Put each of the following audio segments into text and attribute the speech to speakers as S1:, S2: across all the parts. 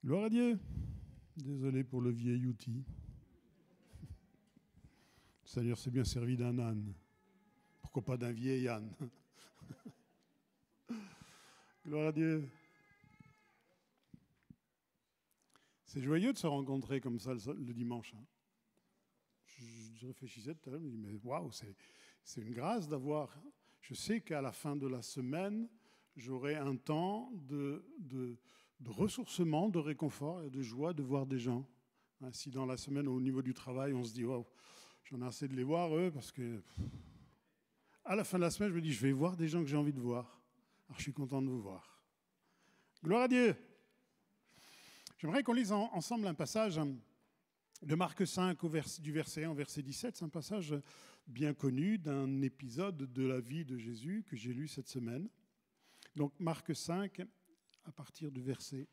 S1: Gloire à Dieu. Désolé pour le vieil outil. Le Seigneur s'est bien servi d'un âne. Pourquoi pas d'un vieil âne? Gloire à Dieu. C'est joyeux de se rencontrer comme ça le dimanche. Je réfléchissais tout à l'heure, je me dis, mais waouh, c'est une grâce d'avoir... Je sais qu'à la fin de la semaine, j'aurai un temps de ressourcement, de réconfort et de joie de voir des gens. Si dans la semaine, au niveau du travail, on se dit, waouh, j'en ai assez de les voir, eux, parce que... À la fin de la semaine, je me dis, je vais voir des gens que j'ai envie de voir. Alors, je suis content de vous voir. Gloire à Dieu. J'aimerais qu'on lise ensemble un passage de Marc 5, du verset 1 au verset 17. C'est un passage bien connu d'un épisode de la vie de Jésus que j'ai lu cette semaine. Donc, Marc 5, à partir du verset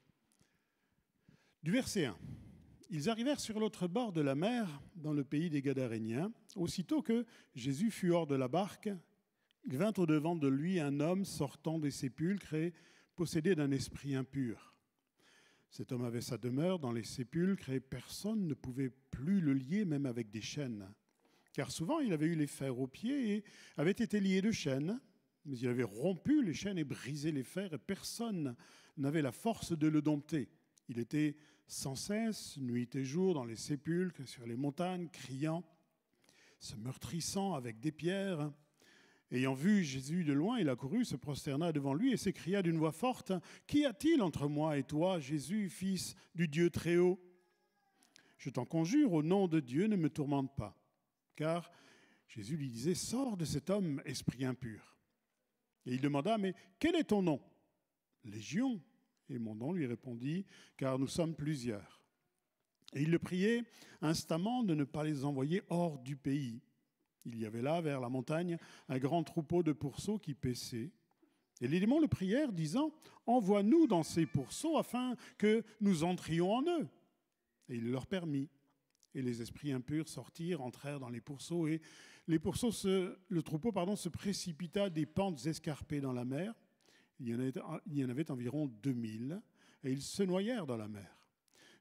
S1: 1. Ils arrivèrent sur l'autre bord de la mer, dans le pays des Gadaréniens. Aussitôt que Jésus fut hors de la barque, il vint au-devant de lui un homme sortant des sépulcres et possédé d'un esprit impur. Cet homme avait sa demeure dans les sépulcres et personne ne pouvait plus le lier, même avec des chaînes. Car souvent, il avait eu les fers aux pieds et avait été lié de chaînes, mais il avait rompu les chaînes et brisé les fers et personne n'avait la force de le dompter. Il était sans cesse, nuit et jour, dans les sépulcres, sur les montagnes, criant, se meurtrissant avec des pierres. Ayant vu Jésus de loin, il accourut, se prosterna devant lui et s'écria d'une voix forte, « Qu'y a-t-il entre moi et toi, Jésus, fils du Dieu très haut ? Je t'en conjure, au nom de Dieu, ne me tourmente pas. » Car Jésus lui disait, « Sors de cet homme, esprit impur. » Et il demanda, « Mais quel est ton nom ? » ?»« Légion. » Et mon nom lui répondit, « Car nous sommes plusieurs. » Et il le priait instamment de ne pas les envoyer hors du pays. Il y avait là, vers la montagne, un grand troupeau de pourceaux qui paissaient. Et les démons le prièrent, disant, « Envoie-nous dans ces pourceaux afin que nous entrions en eux. » Et il leur permit. Et les esprits impurs sortirent, entrèrent dans les pourceaux, et le troupeau se précipita des pentes escarpées dans la mer. Il y en avait environ 2000, et ils se noyèrent dans la mer.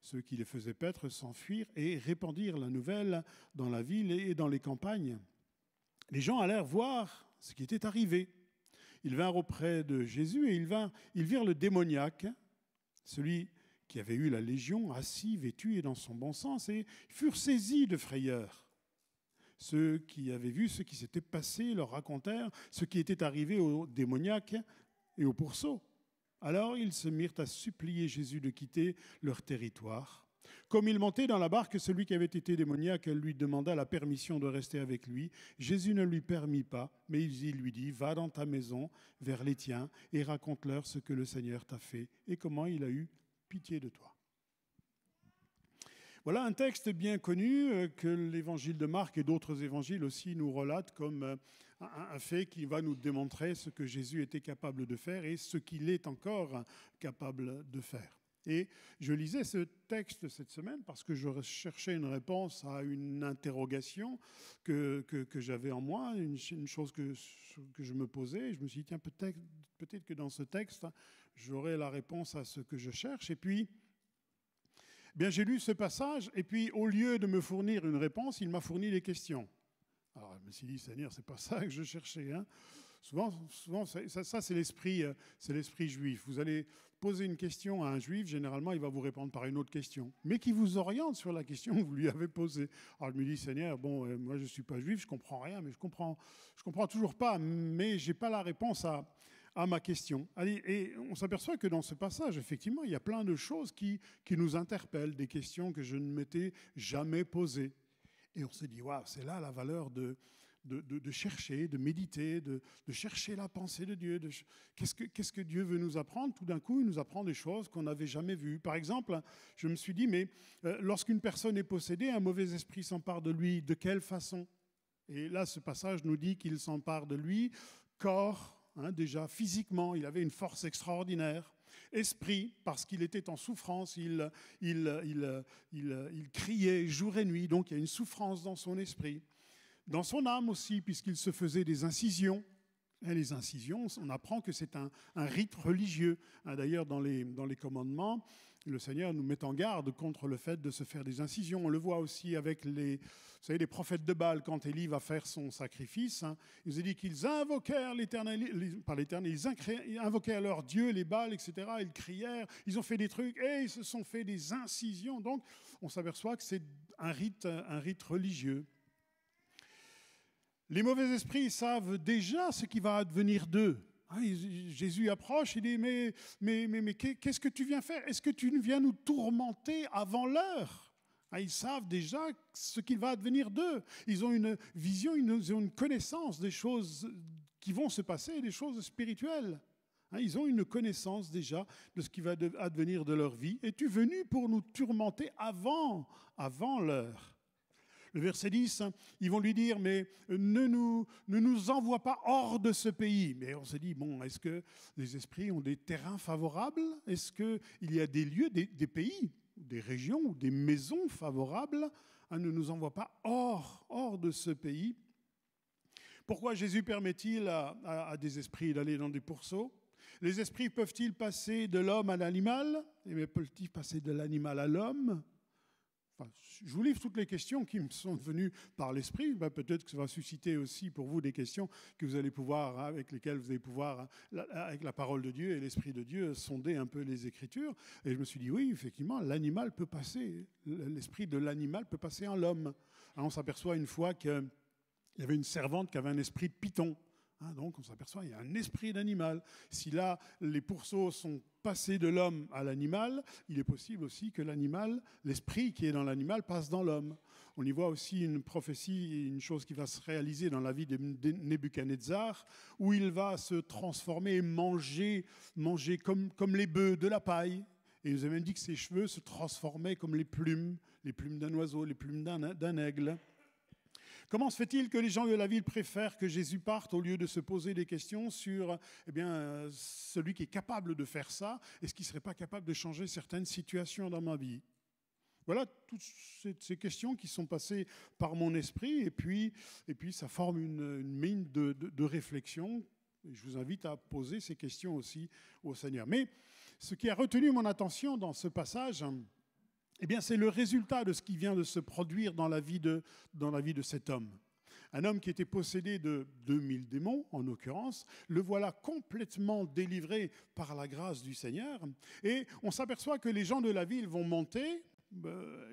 S1: Ceux qui les faisaient paître s'enfuirent et répandirent la nouvelle dans la ville et dans les campagnes. Les gens allèrent voir ce qui était arrivé. Ils vinrent auprès de Jésus et ils virent le démoniaque, celui qui avait eu la légion, assis, vêtu et dans son bon sens, et furent saisis de frayeur. Ceux qui avaient vu ce qui s'était passé leur racontèrent ce qui était arrivé au démoniaque et au pourceau. Alors ils se mirent à supplier Jésus de quitter leur territoire. Comme il montait dans la barque, celui qui avait été démoniaque lui demanda la permission de rester avec lui. Jésus ne lui permit pas, mais il lui dit, « Va dans ta maison, vers les tiens, et raconte-leur ce que le Seigneur t'a fait et comment il a eu pitié de toi. » Voilà un texte bien connu que l'évangile de Marc et d'autres évangiles aussi nous relatent comme un fait qui va nous démontrer ce que Jésus était capable de faire et ce qu'il est encore capable de faire. Et je lisais ce texte cette semaine parce que je cherchais une réponse à une interrogation que j'avais en moi, une chose que je me posais. Et je me suis dit, tiens, peut-être que dans ce texte, j'aurai la réponse à ce que je cherche. Et puis, bien, j'ai lu ce passage, et puis au lieu de me fournir une réponse, il m'a fourni les questions. Alors, je me suis dit, Seigneur, c'est pas ça que je cherchais. Hein. Souvent, ça c'est l'esprit juif. Vous allez poser une question à un juif, généralement, il va vous répondre par une autre question, mais qui vous oriente sur la question que vous lui avez posée. Alors, je me dis, Seigneur, bon, moi, je suis pas juif, je comprends rien, mais je comprends toujours pas, mais j'ai pas la réponse à ma question. Et on s'aperçoit que dans ce passage, effectivement, il y a plein de choses qui nous interpellent, des questions que je ne m'étais jamais posées. Et on se dit, waouh, c'est là la valeur de chercher, de méditer, de chercher la pensée de Dieu. Qu'est-ce que Dieu veut nous apprendre ? Tout d'un coup, il nous apprend des choses qu'on n'avait jamais vues. Par exemple, je me suis dit, mais lorsqu'une personne est possédée, un mauvais esprit s'empare de lui. De quelle façon ? Et là, ce passage nous dit qu'il s'empare de lui, corps, déjà physiquement, il avait une force extraordinaire. Esprit, parce qu'il était en souffrance, il criait jour et nuit, donc il y a une souffrance dans son esprit. Dans son âme aussi, puisqu'il se faisait des incisions. Et les incisions, on apprend que c'est un rite religieux. D'ailleurs, dans les commandements, le Seigneur nous met en garde contre le fait de se faire des incisions. On le voit aussi avec les prophètes de Baal, quand Élie va faire son sacrifice. Il nous a dit qu'ils invoquèrent l'Éternel, par l'Éternel, ils invoquèrent leur Dieu, les Baals, etc. Ils crièrent, ils ont fait des trucs et ils se sont fait des incisions. Donc, on s'aperçoit que c'est un rite religieux. Les mauvais esprits savent déjà ce qui va advenir d'eux. Jésus approche, il dit, mais qu'est-ce que tu viens faire? Est-ce que tu viens nous tourmenter avant l'heure? Ils savent déjà ce qu'il va advenir d'eux. Ils ont une vision, ils ont une connaissance des choses qui vont se passer, des choses spirituelles. Ils ont une connaissance déjà de ce qui va advenir de leur vie. Es-tu venu pour nous tourmenter avant l'heure? Le verset 10, ils vont lui dire, mais ne nous envoie pas hors de ce pays. Mais on se dit, bon, est-ce que les esprits ont des terrains favorables? Est-ce qu'il y a des lieux, des pays, des régions ou des maisons favorables? Ne nous envoie pas hors de ce pays. Pourquoi Jésus permet-il à des esprits d'aller dans des pourceaux? Les esprits peuvent-ils passer de l'homme à l'animal? Mais peuvent-ils passer de l'animal à l'homme? Je vous livre toutes les questions qui me sont venues par l'esprit. Peut-être que ça va susciter aussi pour vous des questions que vous allez pouvoir, avec lesquelles vous allez pouvoir, avec la parole de Dieu et l'Esprit de Dieu, sonder un peu les Écritures. Et je me suis dit, oui, effectivement, l'animal peut passer, l'esprit de l'animal peut passer en l'homme. On s'aperçoit une fois qu'il y avait une servante qui avait un esprit de python. Donc on s'aperçoit qu'il y a un esprit d'animal. Si là, les pourceaux sont passés de l'homme à l'animal, il est possible aussi que l'animal, l'esprit qui est dans l'animal, passe dans l'homme. On y voit aussi une prophétie, une chose qui va se réaliser dans la vie de Nebuchadnezzar, où il va se transformer et manger comme les bœufs de la paille. Et il nous a même dit que ses cheveux se transformaient comme les plumes d'un oiseau, les plumes d'un aigle. Comment se fait-il que les gens de la ville préfèrent que Jésus parte au lieu de se poser des questions sur celui qui est capable de faire ça? Est-ce qu'il ne serait pas capable de changer certaines situations dans ma vie? Voilà toutes ces questions qui sont passées par mon esprit et puis ça forme une mine de réflexion. Et je vous invite à poser ces questions aussi au Seigneur. Mais ce qui a retenu mon attention dans ce passage, c'est le résultat de ce qui vient de se produire dans la vie de cet homme. Un homme qui était possédé de 2000 démons, en l'occurrence, le voilà complètement délivré par la grâce du Seigneur. Et on s'aperçoit que les gens de la ville vont monter.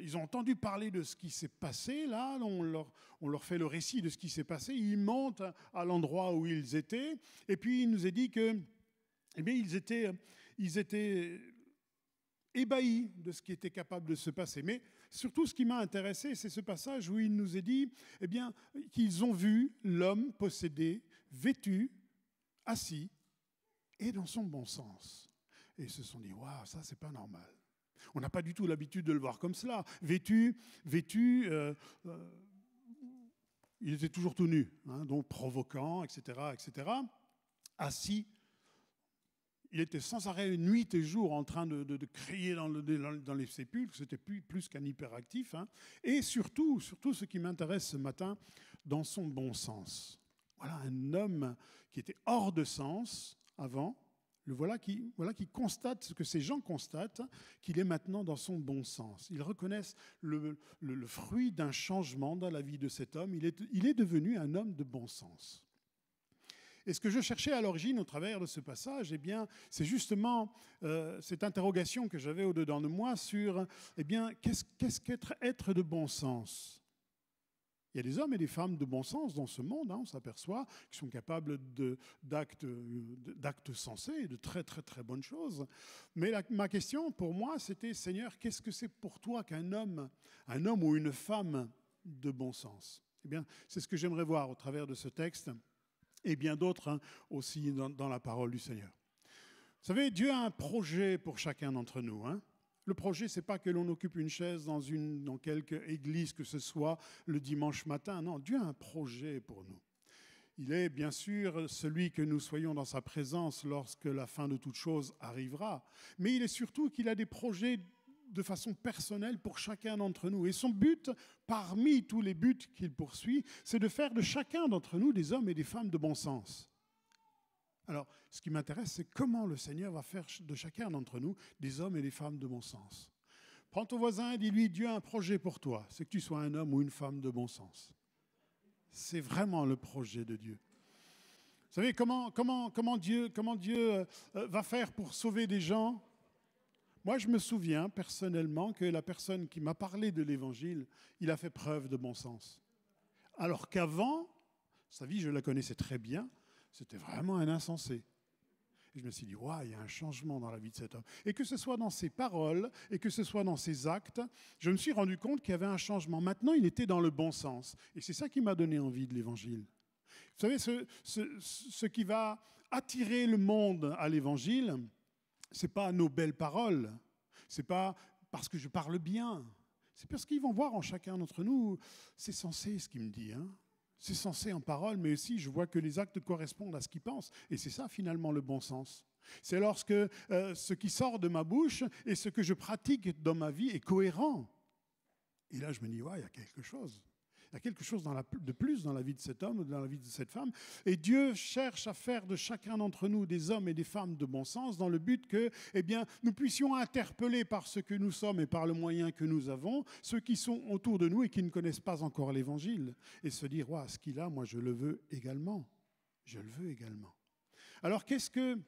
S1: Ils ont entendu parler de ce qui s'est passé, là, on leur fait le récit de ce qui s'est passé. Ils montent à l'endroit où ils étaient. Et puis il nous est dit que, ils étaient ébahis de ce qui était capable de se passer. Mais surtout, ce qui m'a intéressé, c'est ce passage où il nous est dit qu'ils ont vu l'homme possédé, vêtu, assis, et dans son bon sens. Et ils se sont dit, waouh, ça, c'est pas normal. On n'a pas du tout l'habitude de le voir comme cela. Vêtu, il était toujours tout nu, donc provoquant, etc., etc. Assis, il était sans arrêt nuit et jour en train de crier dans les sépulcres. C'était plus qu'un hyperactif. Et surtout, ce qui m'intéresse ce matin, dans son bon sens. Voilà un homme qui était hors de sens avant. Le voilà qui constate ce que ces gens constatent, qu'il est maintenant dans son bon sens. Ils reconnaissent le fruit d'un changement dans la vie de cet homme. Il est devenu un homme de bon sens. Et ce que je cherchais à l'origine au travers de ce passage, c'est justement cette interrogation que j'avais au-dedans de moi sur qu'est-ce qu'être de bon sens? Il y a des hommes et des femmes de bon sens dans ce monde, on s'aperçoit, qui sont capables d'actes sensés, de très très très bonnes choses. Mais ma question pour moi, c'était, Seigneur, qu'est-ce que c'est pour toi qu'un homme ou une femme de bon sens? C'est ce que j'aimerais voir au travers de ce texte. Et bien d'autres aussi dans la parole du Seigneur. Vous savez, Dieu a un projet pour chacun d'entre nous. Le projet, ce n'est pas que l'on occupe une chaise dans quelque église que ce soit le dimanche matin. Non, Dieu a un projet pour nous. Il est bien sûr celui que nous soyons dans sa présence lorsque la fin de toute chose arrivera. Mais il est surtout qu'il a des projets de façon personnelle pour chacun d'entre nous. Et son but, parmi tous les buts qu'il poursuit, c'est de faire de chacun d'entre nous des hommes et des femmes de bon sens. Alors, ce qui m'intéresse, c'est comment le Seigneur va faire de chacun d'entre nous des hommes et des femmes de bon sens. Prends ton voisin et dis-lui, Dieu a un projet pour toi, c'est que tu sois un homme ou une femme de bon sens. C'est vraiment le projet de Dieu. Vous savez, comment Dieu va faire pour sauver des gens? Moi, je me souviens personnellement que la personne qui m'a parlé de l'Évangile, il a fait preuve de bon sens. Alors qu'avant, sa vie, je la connaissais très bien, c'était vraiment un insensé. Et je me suis dit, waouh, il y a un changement dans la vie de cet homme. Et que ce soit dans ses paroles et que ce soit dans ses actes, je me suis rendu compte qu'il y avait un changement. Maintenant, il était dans le bon sens. Et c'est ça qui m'a donné envie de l'Évangile. Vous savez, ce qui va attirer le monde à l'Évangile, ce n'est pas nos belles paroles, ce n'est pas parce que je parle bien, c'est parce qu'ils vont voir en chacun d'entre nous, c'est sensé ce qu'il me dit, hein. C'est sensé en parole, mais aussi je vois que les actes correspondent à ce qu'il pense. Et c'est ça finalement le bon sens. C'est lorsque ce qui sort de ma bouche et ce que je pratique dans ma vie est cohérent. Et là je me dis, ouais, il y a quelque chose. Il y a quelque chose de plus dans la vie de cet homme, dans la vie de cette femme. Et Dieu cherche à faire de chacun d'entre nous des hommes et des femmes de bon sens dans le but que nous puissions interpeller par ce que nous sommes et par le moyen que nous avons, ceux qui sont autour de nous et qui ne connaissent pas encore l'Évangile. Et se dire, ouais, ce qu'il a, moi je le veux également. Je le veux également. Alors qu'est-ce que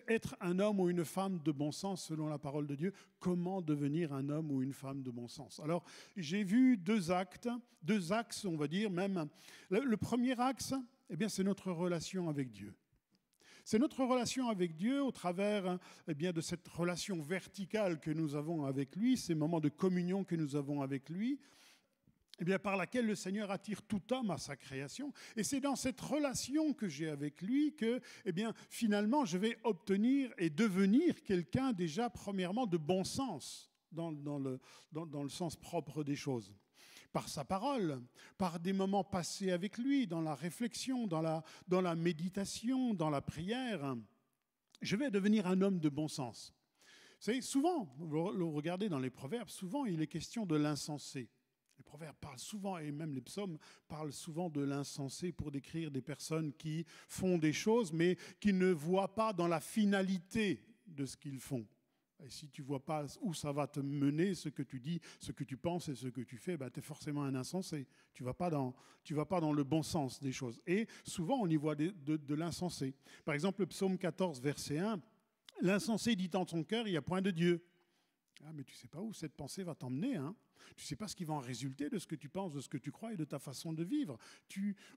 S1: être un homme ou une femme de bon sens selon la parole de Dieu? Comment devenir un homme ou une femme de bon sens? Alors, j'ai vu deux axes, on va dire même. Le premier axe, c'est notre relation avec Dieu. C'est notre relation avec Dieu au travers de cette relation verticale que nous avons avec lui, ces moments de communion que nous avons avec lui, par laquelle le Seigneur attire tout homme à sa création. Et c'est dans cette relation que j'ai avec lui que, finalement, je vais obtenir et devenir quelqu'un déjà, premièrement, de bon sens, dans le sens propre des choses. Par sa parole, par des moments passés avec lui, dans la réflexion, dans la méditation, dans la prière, je vais devenir un homme de bon sens. Vous savez, souvent, vous regardez dans les proverbes, souvent il est question de l'insensé. Les proverbes parlent souvent, et même les psaumes parlent souvent de l'insensé pour décrire des personnes qui font des choses, mais qui ne voient pas dans la finalité de ce qu'ils font. Et si tu ne vois pas où ça va te mener, ce que tu dis, ce que tu penses et ce que tu fais, tu es forcément un insensé. Tu ne vas pas dans le bon sens des choses. Et souvent, on y voit de l'insensé. Par exemple, le psaume 14, verset 1, « L'insensé dit en son cœur, il n'y a point de Dieu. » Ah, mais tu ne sais pas où cette pensée va t'emmener, hein. Tu ne sais pas ce qui va en résulter de ce que tu penses, de ce que tu crois et de ta façon de vivre.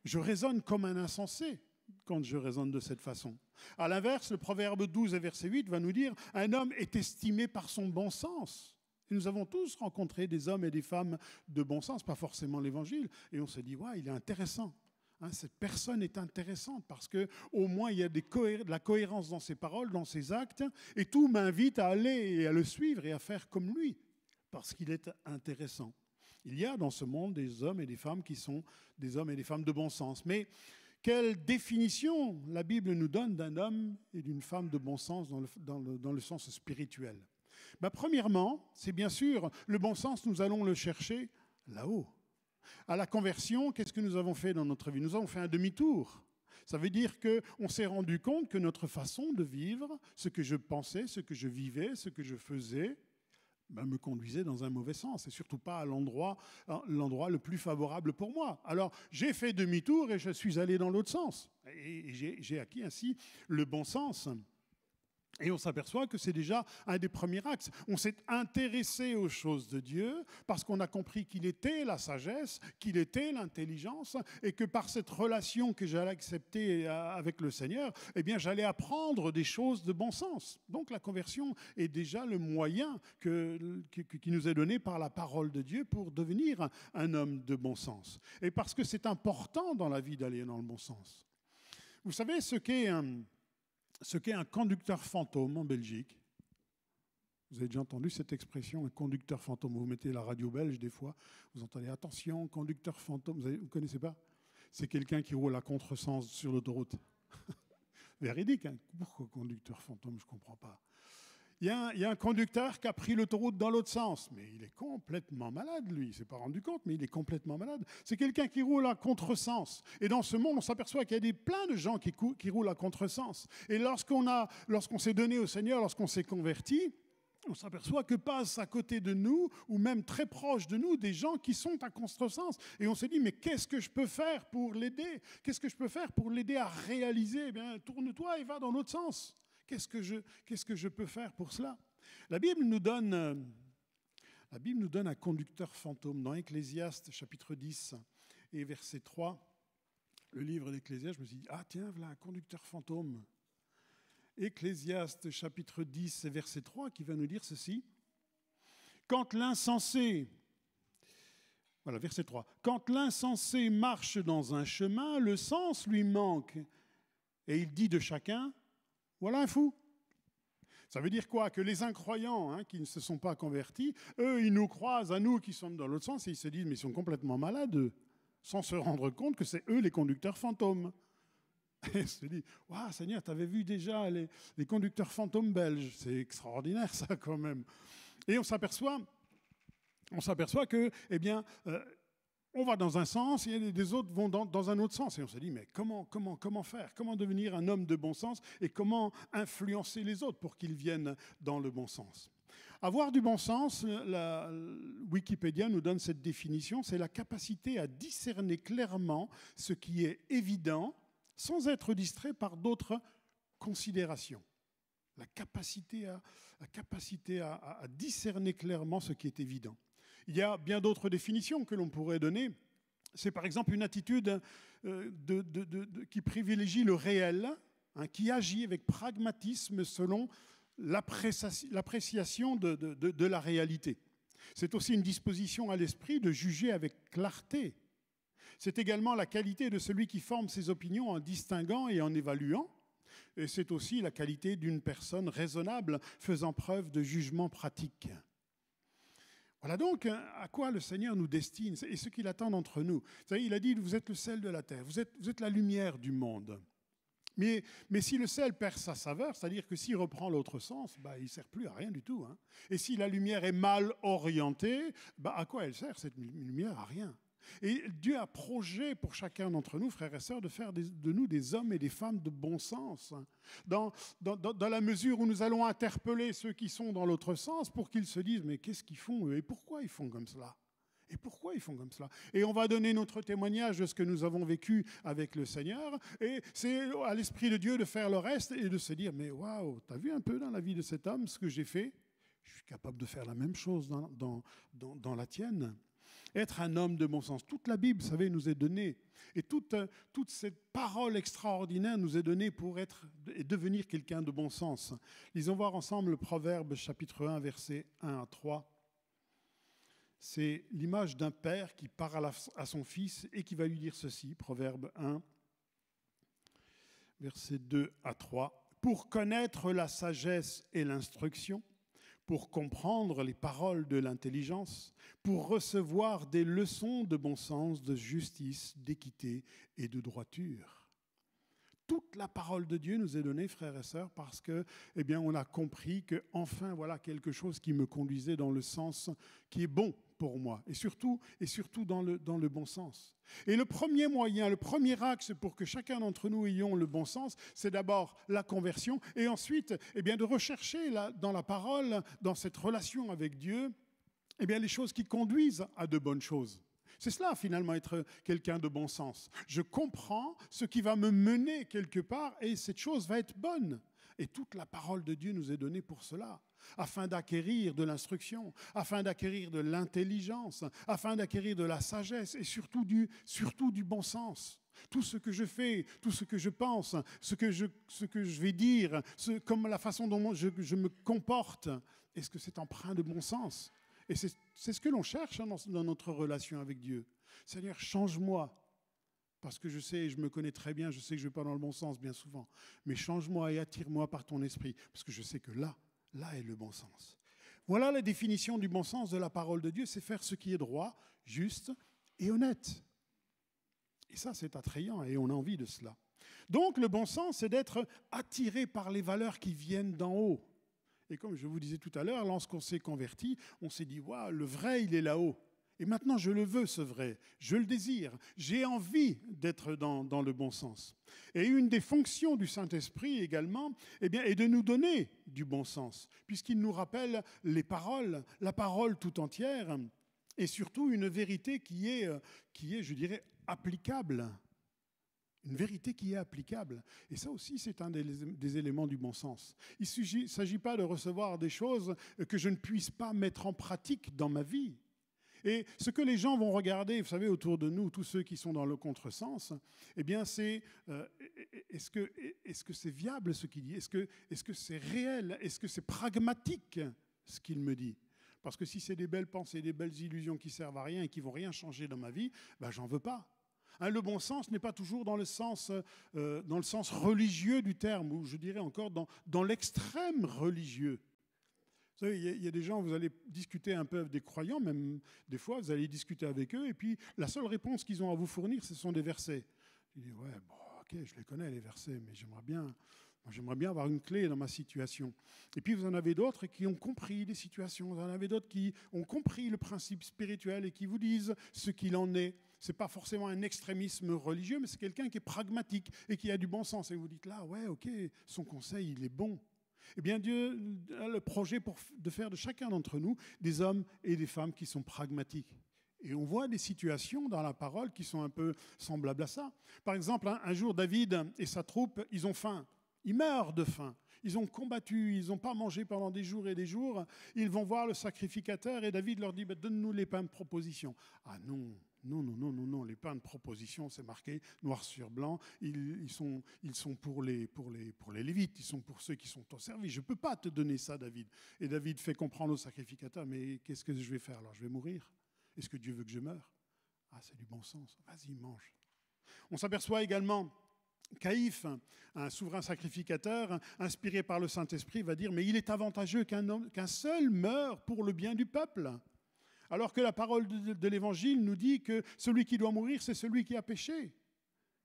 S1: Je raisonne comme un insensé quand je raisonne de cette façon. À l'inverse, le proverbe 12 et verset 8 va nous dire « Un homme est estimé par son bon sens ». Et nous avons tous rencontré des hommes et des femmes de bon sens, pas forcément l'Évangile, et on se dit « Ouais, il est intéressant ». Cette personne est intéressante parce qu'au moins il y a de la cohérence dans ses paroles, dans ses actes, et tout m'invite à aller et à le suivre et à faire comme lui, parce qu'il est intéressant. Il y a dans ce monde des hommes et des femmes qui sont des hommes et des femmes de bon sens. Mais quelle définition la Bible nous donne d'un homme et d'une femme de bon sens dans le sens spirituel? Premièrement, c'est bien sûr, le bon sens, nous allons le chercher là-haut. À la conversion, qu'est-ce que nous avons fait dans notre vie? Nous avons fait un demi-tour. Ça veut dire qu'on s'est rendu compte que notre façon de vivre, ce que je pensais, ce que je vivais, ce que je faisais, me conduisait dans un mauvais sens et surtout pas à l'endroit le plus favorable pour moi. Alors, j'ai fait demi-tour et je suis allé dans l'autre sens. Et j'ai acquis ainsi le bon sens. Et on s'aperçoit que c'est déjà un des premiers axes. On s'est intéressé aux choses de Dieu parce qu'on a compris qu'il était la sagesse, qu'il était l'intelligence et que par cette relation que j'allais accepter avec le Seigneur, j'allais apprendre des choses de bon sens. Donc la conversion est déjà le moyen qui nous est donné par la parole de Dieu pour devenir un homme de bon sens. Et parce que c'est important dans la vie d'aller dans le bon sens. Vous savez ce qu'est un conducteur fantôme en Belgique? Vous avez déjà entendu cette expression, un conducteur fantôme? Vous mettez la radio belge des fois, vous entendez « Attention, conducteur fantôme ». Vous ne connaissez pas? C'est quelqu'un qui roule à contresens sur l'autoroute. Véridique, hein? Pourquoi conducteur fantôme? Je ne comprends pas. Il y a un conducteur qui a pris l'autoroute dans l'autre sens. Mais il est complètement malade, lui. Il ne s'est pas rendu compte, mais il est complètement malade. C'est quelqu'un qui roule à contresens. Et dans ce monde, on s'aperçoit qu'il y a plein de gens qui roulent à contresens. Et lorsqu'on s'est donné au Seigneur, lorsqu'on s'est converti, on s'aperçoit que passent à côté de nous, ou même très proches de nous, des gens qui sont à contresens. Et on s'est dit, mais qu'est-ce que je peux faire pour l'aider? Qu'est-ce que je peux faire pour l'aider à réaliser? Eh bien, tourne-toi et va dans l'autre sens. Qu'est-ce que je peux faire pour cela? La Bible nous donne un conducteur fantôme dans Ecclésiaste, chapitre 10 et verset 3. Le livre d'Ecclésiaste, je me suis dit, ah tiens, voilà un conducteur fantôme. Ecclésiaste, chapitre 10 et verset 3, qui va nous dire ceci. Quand l'insensé, voilà, verset 3, quand l'insensé marche dans un chemin, le sens lui manque. Et il dit de chacun, voilà un fou. Ça veut dire quoi? Que les incroyants qui ne se sont pas convertis, eux, ils nous croisent à nous qui sommes dans l'autre sens et ils se disent, mais ils sont complètement malades, eux, sans se rendre compte que c'est eux les conducteurs fantômes. Et ils se disent, waouh, Seigneur, tu avais vu déjà les conducteurs fantômes belges. C'est extraordinaire, ça, quand même. Et on s'aperçoit que, eh bien, on va dans un sens et les autres vont dans un autre sens. Et on se dit, mais comment faire? Comment devenir un homme de bon sens? Et comment influencer les autres pour qu'ils viennent dans le bon sens? Avoir du bon sens, la Wikipédia nous donne cette définition, c'est la capacité à discerner clairement ce qui est évident sans être distrait par d'autres considérations. La capacité à discerner clairement ce qui est évident. Il y a bien d'autres définitions que l'on pourrait donner. C'est par exemple une attitude qui privilégie le réel, qui agit avec pragmatisme selon l'appréciation de la réalité. C'est aussi une disposition à l'esprit de juger avec clarté. C'est également la qualité de celui qui forme ses opinions en distinguant et en évaluant. Et c'est aussi la qualité d'une personne raisonnable faisant preuve de jugement pratique. Voilà donc à quoi le Seigneur nous destine et ce qu'il attend d'entre nous. Vous savez, il a dit, vous êtes le sel de la terre, vous êtes la lumière du monde. Mais si le sel perd sa saveur, c'est-à-dire que s'il reprend l'autre sens, il ne sert plus à rien du tout. Et si la lumière est mal orientée, à quoi elle sert cette lumière? À rien. Et Dieu a projet pour chacun d'entre nous, frères et sœurs, de faire de nous des hommes et des femmes de bon sens, dans la mesure où nous allons interpeller ceux qui sont dans l'autre sens pour qu'ils se disent « mais qu'est-ce qu'ils font eux et pourquoi ils font comme cela ?» Et pourquoi ils font comme cela? Et on va donner notre témoignage de ce que nous avons vécu avec le Seigneur. Et c'est à l'Esprit de Dieu de faire le reste et de se dire « mais waouh, t'as vu un peu dans la vie de cet homme ce que j'ai fait? Je suis capable de faire la même chose dans la tienne. » Être un homme de bon sens. Toute la Bible, vous savez, nous est donnée. Et toute cette parole extraordinaire nous est donnée pour être et devenir quelqu'un de bon sens. Lisons voir ensemble le Proverbe chapitre 1, versets 1 à 3. C'est l'image d'un père qui parle à son fils et qui va lui dire ceci, Proverbe 1, versets 2 à 3. « Pour connaître la sagesse et l'instruction, pour comprendre les paroles de l'intelligence, pour recevoir des leçons de bon sens, de justice, d'équité et de droiture. » Toute la parole de Dieu nous est donnée, frères et sœurs, parce que, on a compris que, enfin, voilà quelque chose qui me conduisait dans le sens qui est bon pour moi, et surtout dans le bon sens. Et le premier moyen, le premier axe pour que chacun d'entre nous ayons le bon sens, c'est d'abord la conversion, et ensuite, de rechercher dans la parole, dans cette relation avec Dieu, les choses qui conduisent à de bonnes choses. C'est cela, finalement, être quelqu'un de bon sens. Je comprends ce qui va me mener quelque part et cette chose va être bonne. Et toute la parole de Dieu nous est donnée pour cela, afin d'acquérir de l'instruction, afin d'acquérir de l'intelligence, afin d'acquérir de la sagesse et surtout du bon sens. Tout ce que je fais, tout ce que je pense, ce que je vais dire, comme la façon dont je me comporte, est-ce que c'est empreint de bon sens ? Et c'est ce que l'on cherche dans notre relation avec Dieu. Seigneur, change-moi, parce que je me connais très bien, je sais que je ne vais pas dans le bon sens bien souvent, mais change-moi et attire-moi par ton esprit, parce que je sais que là est le bon sens. Voilà la définition du bon sens de la parole de Dieu, c'est faire ce qui est droit, juste et honnête. Et ça, c'est attrayant et on a envie de cela. Donc, le bon sens, c'est d'être attiré par les valeurs qui viennent d'en haut. Et comme je vous disais tout à l'heure, lorsqu'on s'est converti, on s'est dit, waouh, le vrai, il est là-haut. Et maintenant, je le veux, ce vrai. Je le désire. J'ai envie d'être dans le bon sens. Et une des fonctions du Saint-Esprit également, eh bien, est de nous donner du bon sens, puisqu'il nous rappelle les paroles, la parole tout entière, et surtout une vérité qui est, je dirais, applicable. Une vérité qui est applicable. Et ça aussi, c'est un des éléments du bon sens. Il ne s'agit pas de recevoir des choses que je ne puisse pas mettre en pratique dans ma vie. Et ce que les gens vont regarder, vous savez, autour de nous, tous ceux qui sont dans le contresens, eh bien, c'est est-ce que c'est viable ce qu'il dit ? Est-ce que c'est réel ? Est-ce que c'est pragmatique ce qu'il me dit ? Parce que si c'est des belles pensées, des belles illusions qui servent à rien et qui vont rien changer dans ma vie, ben, j'en veux pas. Hein, le bon sens n'est pas toujours dans le sens religieux du terme, ou je dirais encore dans l'extrême religieux. Vous savez, il y a des gens, vous allez discuter un peu avec des croyants, même des fois, vous allez discuter avec eux, et puis la seule réponse qu'ils ont à vous fournir, ce sont des versets. Je dis, ouais, bon, ok, je les connais, les versets, mais j'aimerais bien avoir une clé dans ma situation. Et puis, vous en avez d'autres qui ont compris les situations, vous en avez d'autres qui ont compris le principe spirituel et qui vous disent ce qu'il en est. Ce n'est pas forcément un extrémisme religieux, mais c'est quelqu'un qui est pragmatique et qui a du bon sens. Et vous dites là, ouais, ok, son conseil, il est bon. Eh bien, Dieu a le projet de faire de chacun d'entre nous des hommes et des femmes qui sont pragmatiques. Et on voit des situations dans la parole qui sont un peu semblables à ça. Par exemple, un jour, David et sa troupe, ils ont faim. Ils meurent de faim. Ils ont combattu, ils n'ont pas mangé pendant des jours et des jours. Ils vont voir le sacrificateur et David leur dit, donne-nous les pains de proposition. Ah non. Non, les pains de proposition, c'est marqué noir sur blanc, ils sont pour les Lévites, ils sont pour ceux qui sont au service. Je ne peux pas te donner ça, David. Et David fait comprendre au sacrificateur, mais qu'est-ce que je vais faire alors ? Je vais mourir ? Est-ce que Dieu veut que je meure ? Ah, c'est du bon sens. Vas-y, mange. On s'aperçoit également Caïphe, un souverain sacrificateur, inspiré par le Saint-Esprit, va dire, mais il est avantageux qu'un seul meure pour le bien du peuple. Alors que la parole de l'Évangile nous dit que celui qui doit mourir, c'est celui qui a péché.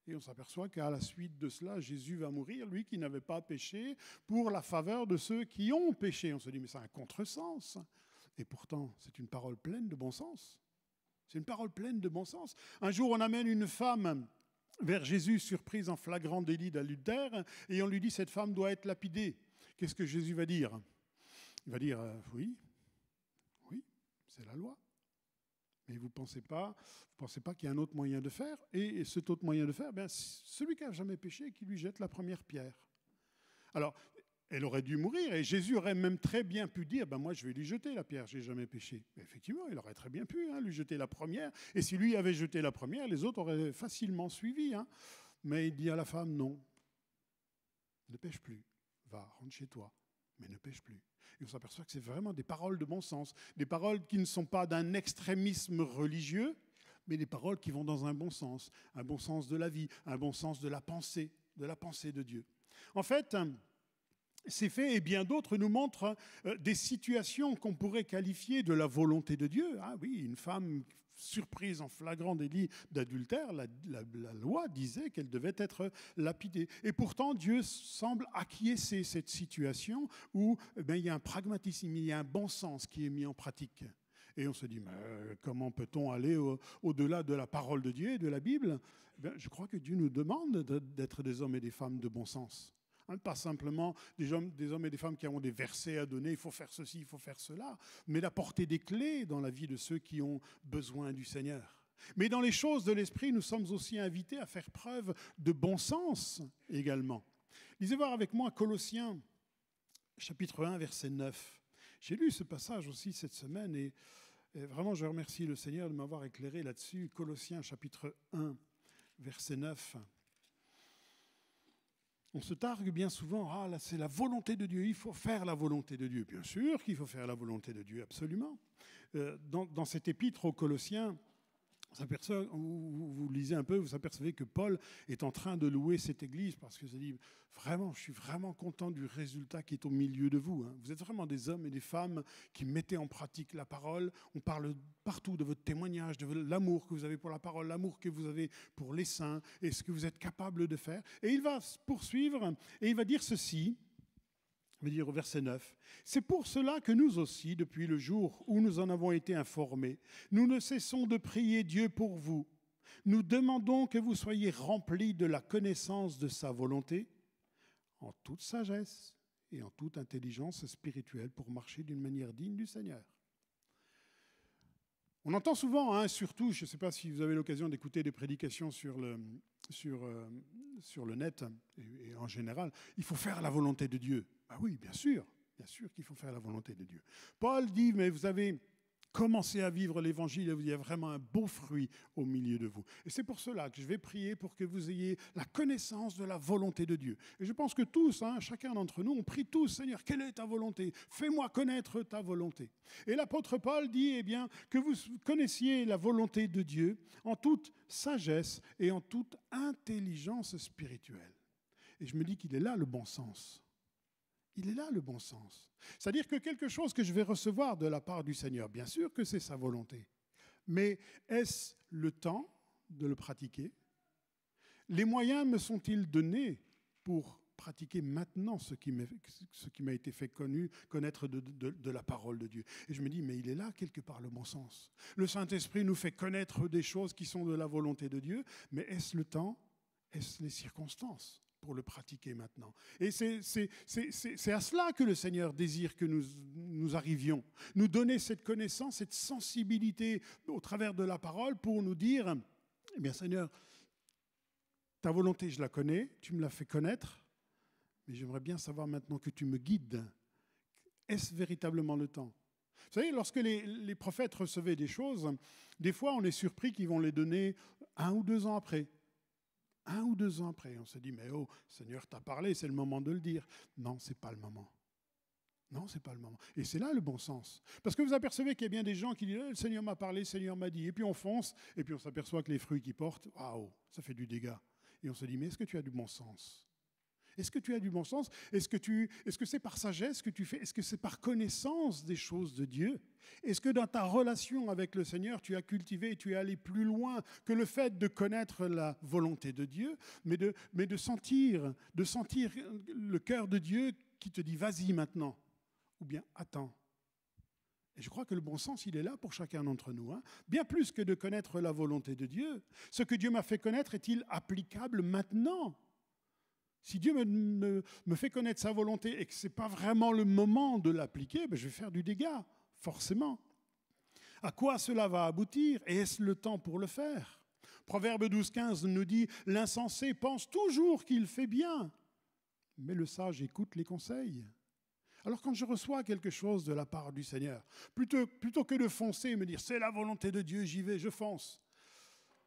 S1: Et on s'aperçoit qu'à la suite de cela, Jésus va mourir, lui qui n'avait pas péché, pour la faveur de ceux qui ont péché. On se dit, mais c'est un contresens. Et pourtant, c'est une parole pleine de bon sens. C'est une parole pleine de bon sens. Un jour, on amène une femme vers Jésus, surprise en flagrant délit d'adultère, et on lui dit, cette femme doit être lapidée. Qu'est-ce que Jésus va dire ? Il va dire, oui. C'est la loi. Mais vous ne pensez pas qu'il y a un autre moyen de faire. Et cet autre moyen de faire, ben, celui qui n'a jamais péché, qui lui jette la première pierre. Alors, elle aurait dû mourir. Et Jésus aurait même très bien pu dire, ben, moi, je vais lui jeter la pierre, je n'ai jamais péché. Mais effectivement, il aurait très bien pu lui jeter la première. Et si lui avait jeté la première, les autres auraient facilement suivi. Mais il dit à la femme, non, ne pêche plus, va, rentre chez toi. Mais ne pêche plus. Et on s'aperçoit que c'est vraiment des paroles de bon sens, des paroles qui ne sont pas d'un extrémisme religieux, mais des paroles qui vont dans un bon sens de la vie, un bon sens de la pensée de Dieu. En fait, ces faits et bien d'autres nous montrent des situations qu'on pourrait qualifier de la volonté de Dieu. Ah oui, une femme surprise en flagrant délit d'adultère, la loi disait qu'elle devait être lapidée. Et pourtant, Dieu semble acquiescer cette situation où il y a un pragmatisme, il y a un bon sens qui est mis en pratique. Et on se dit, mais comment peut-on aller au-delà de la parole de Dieu et de la Bible ? Je crois que Dieu nous demande d'être des hommes et des femmes de bon sens. Pas simplement des hommes et des femmes qui ont des versets à donner, il faut faire ceci, il faut faire cela, mais d'apporter des clés dans la vie de ceux qui ont besoin du Seigneur. Mais dans les choses de l'esprit, nous sommes aussi invités à faire preuve de bon sens également. Lisez voir avec moi Colossiens, chapitre 1, verset 9. J'ai lu ce passage aussi cette semaine et vraiment je remercie le Seigneur de m'avoir éclairé là-dessus. Colossiens, chapitre 1, verset 9. On se targue bien souvent, ah là c'est la volonté de Dieu, il faut faire la volonté de Dieu. Bien sûr qu'il faut faire la volonté de Dieu, absolument. Dans cet épître aux Colossiens, vous lisez un peu, vous apercevez que Paul est en train de louer cette église parce que ça dit, vraiment, je suis vraiment content du résultat qui est au milieu de vous. Vous êtes vraiment des hommes et des femmes qui mettez en pratique la parole. On parle partout de votre témoignage, de l'amour que vous avez pour la parole, l'amour que vous avez pour les saints et ce que vous êtes capable de faire. Et il va poursuivre et il va dire ceci, Je veux dire au verset 9, « C'est pour cela que nous aussi, depuis le jour où nous en avons été informés, nous ne cessons de prier Dieu pour vous. Nous demandons que vous soyez remplis de la connaissance de sa volonté, en toute sagesse et en toute intelligence spirituelle pour marcher d'une manière digne du Seigneur. » On entend souvent, surtout, je ne sais pas si vous avez l'occasion d'écouter des prédications sur le net et en général, il faut faire la volonté de Dieu. Ah oui, bien sûr qu'il faut faire la volonté de Dieu. Paul dit, mais vous avez commencé à vivre l'évangile et il y a vraiment un beau fruit au milieu de vous. Et c'est pour cela que je vais prier pour que vous ayez la connaissance de la volonté de Dieu. Et je pense que tous, chacun d'entre nous, on prie tous, Seigneur, quelle est ta volonté? Fais-moi connaître ta volonté. Et l'apôtre Paul dit, eh bien, que vous connaissiez la volonté de Dieu en toute sagesse et en toute intelligence spirituelle. Et je me dis qu'il est là le bon sens. Il est là le bon sens. C'est-à-dire que quelque chose que je vais recevoir de la part du Seigneur, bien sûr que c'est sa volonté, mais est-ce le temps de le pratiquer? Les moyens me sont-ils donnés pour pratiquer maintenant ce qui m'a été fait connaître de la parole de Dieu? Et je me dis, mais il est là quelque part le bon sens. Le Saint-Esprit nous fait connaître des choses qui sont de la volonté de Dieu, mais est-ce le temps? Est-ce les circonstances pour le pratiquer maintenant? Et c'est à cela que le Seigneur désire que nous arrivions. Nous donner cette connaissance, cette sensibilité au travers de la parole pour nous dire, eh bien Seigneur, ta volonté, je la connais, tu me l'as fait connaître, mais j'aimerais bien savoir maintenant que tu me guides. Est-ce véritablement le temps? Vous savez, lorsque les prophètes recevaient des choses, des fois on est surpris qu'ils vont les donner 1 ou 2 ans après. 1 ou 2 ans après, on se dit, mais oh, Seigneur t'a parlé, c'est le moment de le dire. Non, ce n'est pas le moment. Non, ce n'est pas le moment. Et c'est là le bon sens. Parce que vous apercevez qu'il y a bien des gens qui disent, le Seigneur m'a parlé, le Seigneur m'a dit. Et puis on fonce, et puis on s'aperçoit que les fruits qu'ils portent, waouh, ça fait du dégât. Et on se dit, mais est-ce que tu as du bon sens? Est-ce que tu as du bon sens? Est-ce que c'est par sagesse que tu fais? Est-ce que c'est par connaissance des choses de Dieu? Est-ce que dans ta relation avec le Seigneur, tu as cultivé et tu es allé plus loin que le fait de connaître la volonté de Dieu, mais de sentir le cœur de Dieu qui te dit, vas-y maintenant, ou bien attends. Et je crois que le bon sens, il est là pour chacun d'entre nous. Bien plus que de connaître la volonté de Dieu, ce que Dieu m'a fait connaître est-il applicable maintenant? Si Dieu me fait connaître sa volonté et que ce n'est pas vraiment le moment de l'appliquer, je vais faire du dégât, forcément. À quoi cela va aboutir? Et est-ce le temps pour le faire? Proverbe 12,15 nous dit « L'insensé pense toujours qu'il fait bien, mais le sage écoute les conseils. » Alors quand je reçois quelque chose de la part du Seigneur, plutôt que de foncer et me dire « C'est la volonté de Dieu, j'y vais, je fonce »,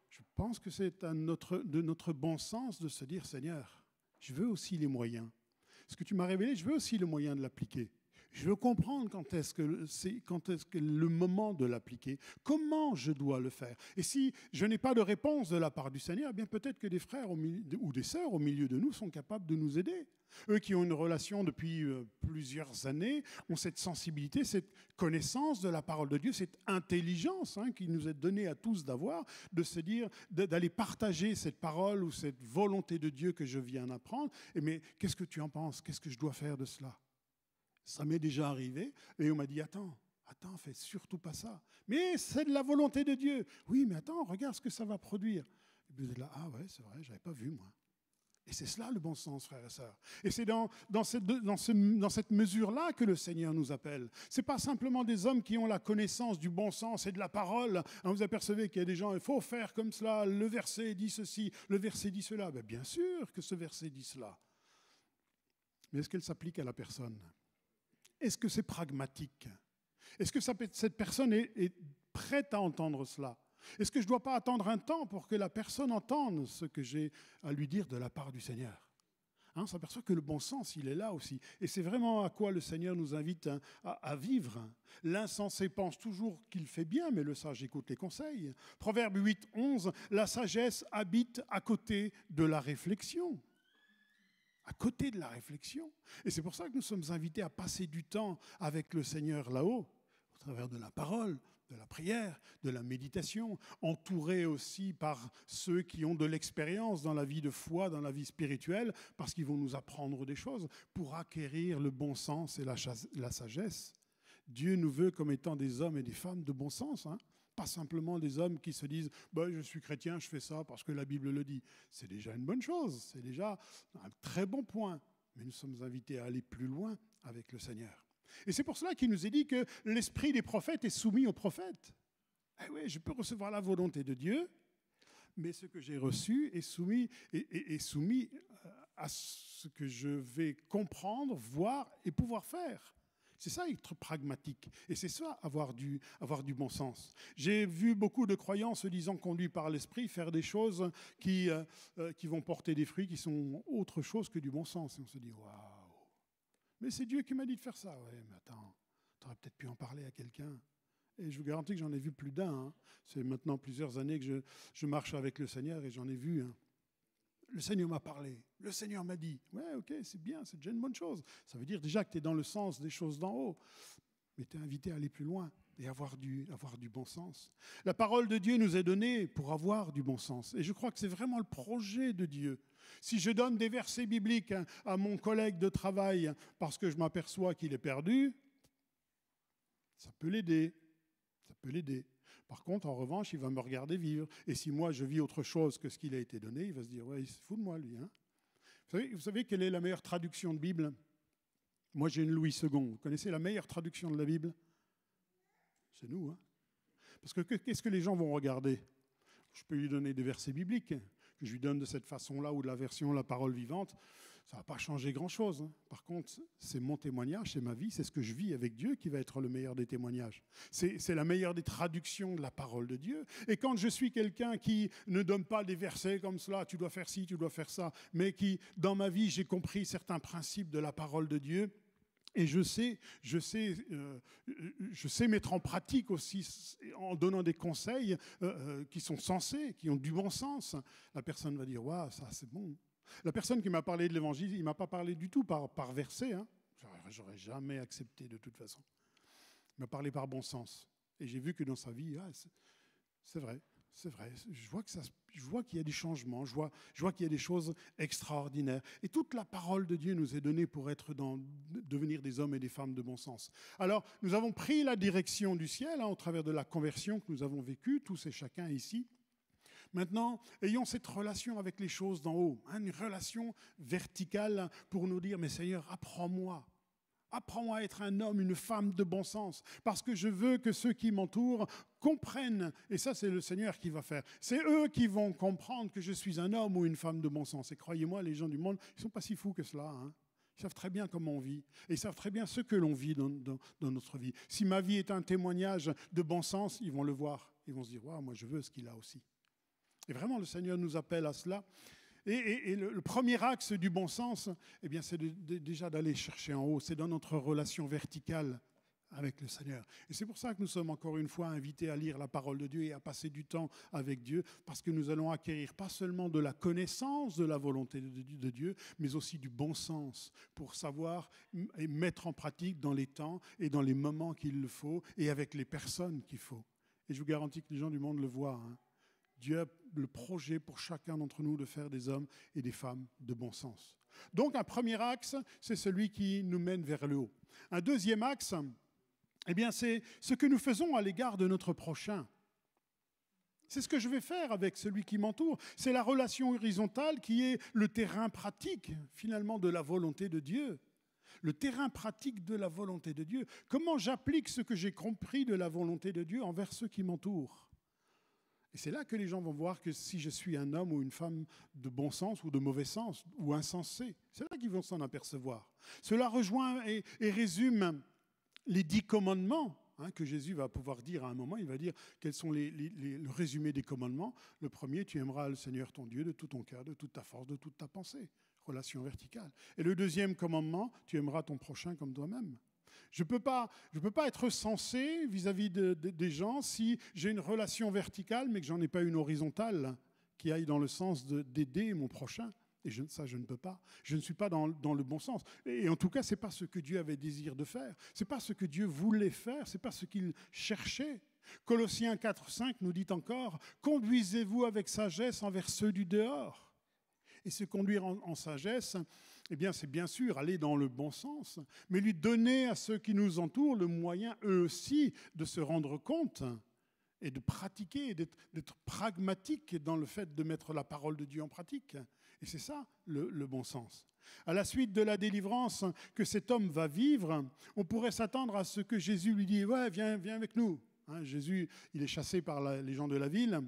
S1: je pense que c'est de notre bon sens de se dire « Seigneur, je veux aussi les moyens. Ce que tu m'as révélé, je veux aussi le moyen de l'appliquer. Je veux comprendre quand est-ce que le moment de l'appliquer, comment je dois le faire. Et si je n'ai pas de réponse de la part du Seigneur, eh bien peut-être que des frères ou des sœurs au milieu de nous sont capables de nous aider. Eux qui ont une relation depuis plusieurs années ont cette sensibilité, cette connaissance de la parole de Dieu, cette intelligence qui nous est donnée à tous d'avoir, de se dire, d'aller partager cette parole ou cette volonté de Dieu que je viens d'apprendre. Mais qu'est-ce que tu en penses? Qu'est-ce que je dois faire de cela? Ça m'est déjà arrivé et on m'a dit, attends, fais surtout pas ça. Mais c'est de la volonté de Dieu. Oui, mais attends, regarde ce que ça va produire. Et puis vous êtes là, ah ouais, c'est vrai, je n'avais pas vu moi. Et c'est cela le bon sens, frères et sœurs. Et c'est dans cette mesure-là que le Seigneur nous appelle. Ce n'est pas simplement des hommes qui ont la connaissance du bon sens et de la parole. Vous apercevez qu'il y a des gens, il faut faire comme cela, le verset dit ceci, le verset dit cela. Bien sûr que ce verset dit cela. Mais est-ce qu'elle s'applique à la personne? Est-ce que c'est pragmatique? Est-ce que cette personne est prête à entendre cela? Est-ce que je ne dois pas attendre un temps pour que la personne entende ce que j'ai à lui dire de la part du Seigneur? On s'aperçoit que le bon sens, il est là aussi. Et c'est vraiment à quoi le Seigneur nous invite à vivre. L'insensé pense toujours qu'il fait bien, mais le sage écoute les conseils. Proverbe 8, 11, la sagesse habite à côté de la réflexion. À côté de la réflexion. Et c'est pour ça que nous sommes invités à passer du temps avec le Seigneur là-haut. travers de la parole, de la prière, de la méditation, entouré aussi par ceux qui ont de l'expérience dans la vie de foi, dans la vie spirituelle, parce qu'ils vont nous apprendre des choses pour acquérir le bon sens et la sagesse. Dieu nous veut comme étant des hommes et des femmes de bon sens, hein. Pas simplement des hommes qui se disent je suis chrétien, je fais ça parce que la Bible le dit. C'est déjà une bonne chose, c'est déjà un très bon point. Mais nous sommes invités à aller plus loin avec le Seigneur. Et c'est pour cela qu'il nous est dit que l'esprit des prophètes est soumis aux prophètes. Eh oui, je peux recevoir la volonté de Dieu, mais ce que j'ai reçu est soumis à ce que je vais comprendre, voir et pouvoir faire. C'est ça être pragmatique. Et c'est ça avoir du bon sens. J'ai vu beaucoup de croyants se disant conduits par l'esprit faire des choses qui vont porter des fruits qui sont autre chose que du bon sens. Et on se dit waouh, mais c'est Dieu qui m'a dit de faire ça. Oui, mais attends, tu aurais peut-être pu en parler à quelqu'un. Et je vous garantis que j'en ai vu plus d'un. Hein. C'est maintenant plusieurs années que je marche avec le Seigneur et j'en ai vu un. Le Seigneur m'a parlé, le Seigneur m'a dit. Ouais, ok, c'est bien, c'est déjà une bonne chose. Ça veut dire déjà que tu es dans le sens des choses d'en haut. Mais tu es invité à aller plus loin et avoir du bon sens. La parole de Dieu nous est donnée pour avoir du bon sens. Et je crois que c'est vraiment le projet de Dieu. Si je donne des versets bibliques à mon collègue de travail parce que je m'aperçois qu'il est perdu, ça peut l'aider. Ça peut l'aider. Par contre, en revanche, il va me regarder vivre. Et si moi, je vis autre chose que ce qu'il a été donné, il va se dire, ouais, il se fout de moi, lui. Hein. Vous savez quelle est la meilleure traduction de Bible? Moi, j'ai une Louis II. Vous connaissez la meilleure traduction de la Bible? C'est nous. Hein. Parce que qu'est-ce que les gens vont regarder? Je peux lui donner des versets bibliques, que je lui donne de cette façon-là, ou de la version La Parole Vivante. Ça ne va pas changer grand-chose. Hein. Par contre, c'est mon témoignage, c'est ma vie, c'est ce que je vis avec Dieu qui va être le meilleur des témoignages. C'est la meilleure des traductions de la parole de Dieu. Et quand je suis quelqu'un qui ne donne pas des versets comme cela, tu dois faire ci, tu dois faire ça, mais qui, dans ma vie, j'ai compris certains principes de la parole de Dieu, et je sais mettre en pratique aussi, en donnant des conseils qui sont sensés, qui ont du bon sens, la personne va dire « Waouh, ça c'est bon ». La personne qui m'a parlé de l'Évangile, il ne m'a pas parlé du tout par verset. Hein. J'aurais jamais accepté de toute façon. Il m'a parlé par bon sens. Et j'ai vu que dans sa vie, c'est vrai. Je vois qu'il y a des changements, je vois qu'il y a des choses extraordinaires. Et toute la parole de Dieu nous est donnée pour devenir des hommes et des femmes de bon sens. Alors, nous avons pris la direction du ciel au travers de la conversion que nous avons vécue, tous et chacun ici. Maintenant, ayons cette relation avec les choses d'en haut, une relation verticale pour nous dire, mais Seigneur, apprends-moi à être un homme, une femme de bon sens, parce que je veux que ceux qui m'entourent comprennent, et ça c'est le Seigneur qui va faire. C'est eux qui vont comprendre que je suis un homme ou une femme de bon sens. Et croyez-moi, les gens du monde, ils ne sont pas si fous que cela. Hein. Ils savent très bien comment on vit, et ils savent très bien ce que l'on vit dans notre vie. Si ma vie est un témoignage de bon sens, ils vont le voir, ils vont se dire, waouh, moi je veux ce qu'il a aussi. Et vraiment, le Seigneur nous appelle à cela. Et le premier axe du bon sens, eh bien, c'est déjà d'aller chercher en haut. C'est dans notre relation verticale avec le Seigneur. Et c'est pour ça que nous sommes encore une fois invités à lire la parole de Dieu et à passer du temps avec Dieu, parce que nous allons acquérir pas seulement de la connaissance de la volonté de Dieu, mais aussi du bon sens pour savoir et mettre en pratique dans les temps et dans les moments qu'il le faut et avec les personnes qu'il faut. Et je vous garantis que les gens du monde le voient. Hein. Dieu a le projet pour chacun d'entre nous de faire des hommes et des femmes de bon sens. Donc un premier axe, c'est celui qui nous mène vers le haut. Un deuxième axe, eh bien, c'est ce que nous faisons à l'égard de notre prochain. C'est ce que je vais faire avec celui qui m'entoure. C'est la relation horizontale qui est le terrain pratique, finalement, de la volonté de Dieu. Le terrain pratique de la volonté de Dieu. Comment j'applique ce que j'ai compris de la volonté de Dieu envers ceux qui m'entourent? Et c'est là que les gens vont voir que si je suis un homme ou une femme de bon sens ou de mauvais sens ou insensé, c'est là qu'ils vont s'en apercevoir. Cela rejoint et résume les 10 commandements que Jésus va pouvoir dire à un moment. Il va dire quels sont le résumé des commandements. Le premier, tu aimeras le Seigneur ton Dieu de tout ton cœur, de toute ta force, de toute ta pensée. Relation verticale. Et le deuxième commandement, tu aimeras ton prochain comme toi-même. Je ne peux pas être sensé vis-à-vis des gens si j'ai une relation verticale mais que je n'en ai pas une horizontale qui aille dans le sens d'aider mon prochain. Et ça, je ne peux pas. Je ne suis pas dans le bon sens. Et en tout cas, ce n'est pas ce que Dieu avait désir de faire. Ce n'est pas ce que Dieu voulait faire. Ce n'est pas ce qu'il cherchait. Colossiens 4, 5 nous dit encore « Conduisez-vous avec sagesse envers ceux du dehors ». Et se conduire en sagesse, eh bien, c'est bien sûr aller dans le bon sens, mais lui donner à ceux qui nous entourent le moyen, eux aussi, de se rendre compte et de pratiquer, d'être pragmatique dans le fait de mettre la parole de Dieu en pratique. Et c'est ça, le bon sens. À la suite de la délivrance que cet homme va vivre, on pourrait s'attendre à ce que Jésus lui dit « Ouais, viens avec nous ». Jésus, il est chassé par les gens de la ville.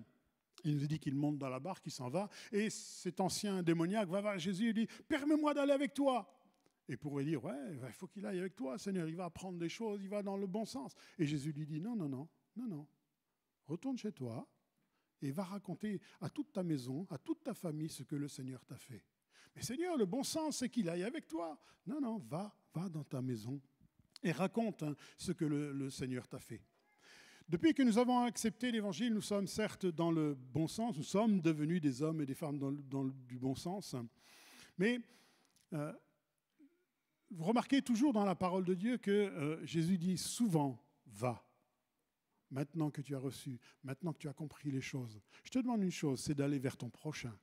S1: Il nous dit qu'il monte dans la barque, il s'en va. Et cet ancien démoniaque va voir Jésus et lui dit « Permets-moi d'aller avec toi ». Et pourrait dire « Ouais, il faut qu'il aille avec toi, Seigneur, il va apprendre des choses, il va dans le bon sens ». Et Jésus lui dit « Non, non, non, non, non. Retourne chez toi et va raconter à toute ta maison, à toute ta famille ce que le Seigneur t'a fait. Mais Seigneur, le bon sens, c'est qu'il aille avec toi. Non, non, va dans ta maison et raconte ce que le Seigneur t'a fait. » Depuis que nous avons accepté l'Évangile, nous sommes certes dans le bon sens, nous sommes devenus des hommes et des femmes du bon sens. Mais vous remarquez toujours dans la parole de Dieu que Jésus dit souvent « va ». Maintenant que tu as reçu, maintenant que tu as compris les choses, je te demande une chose, c'est d'aller vers ton prochain.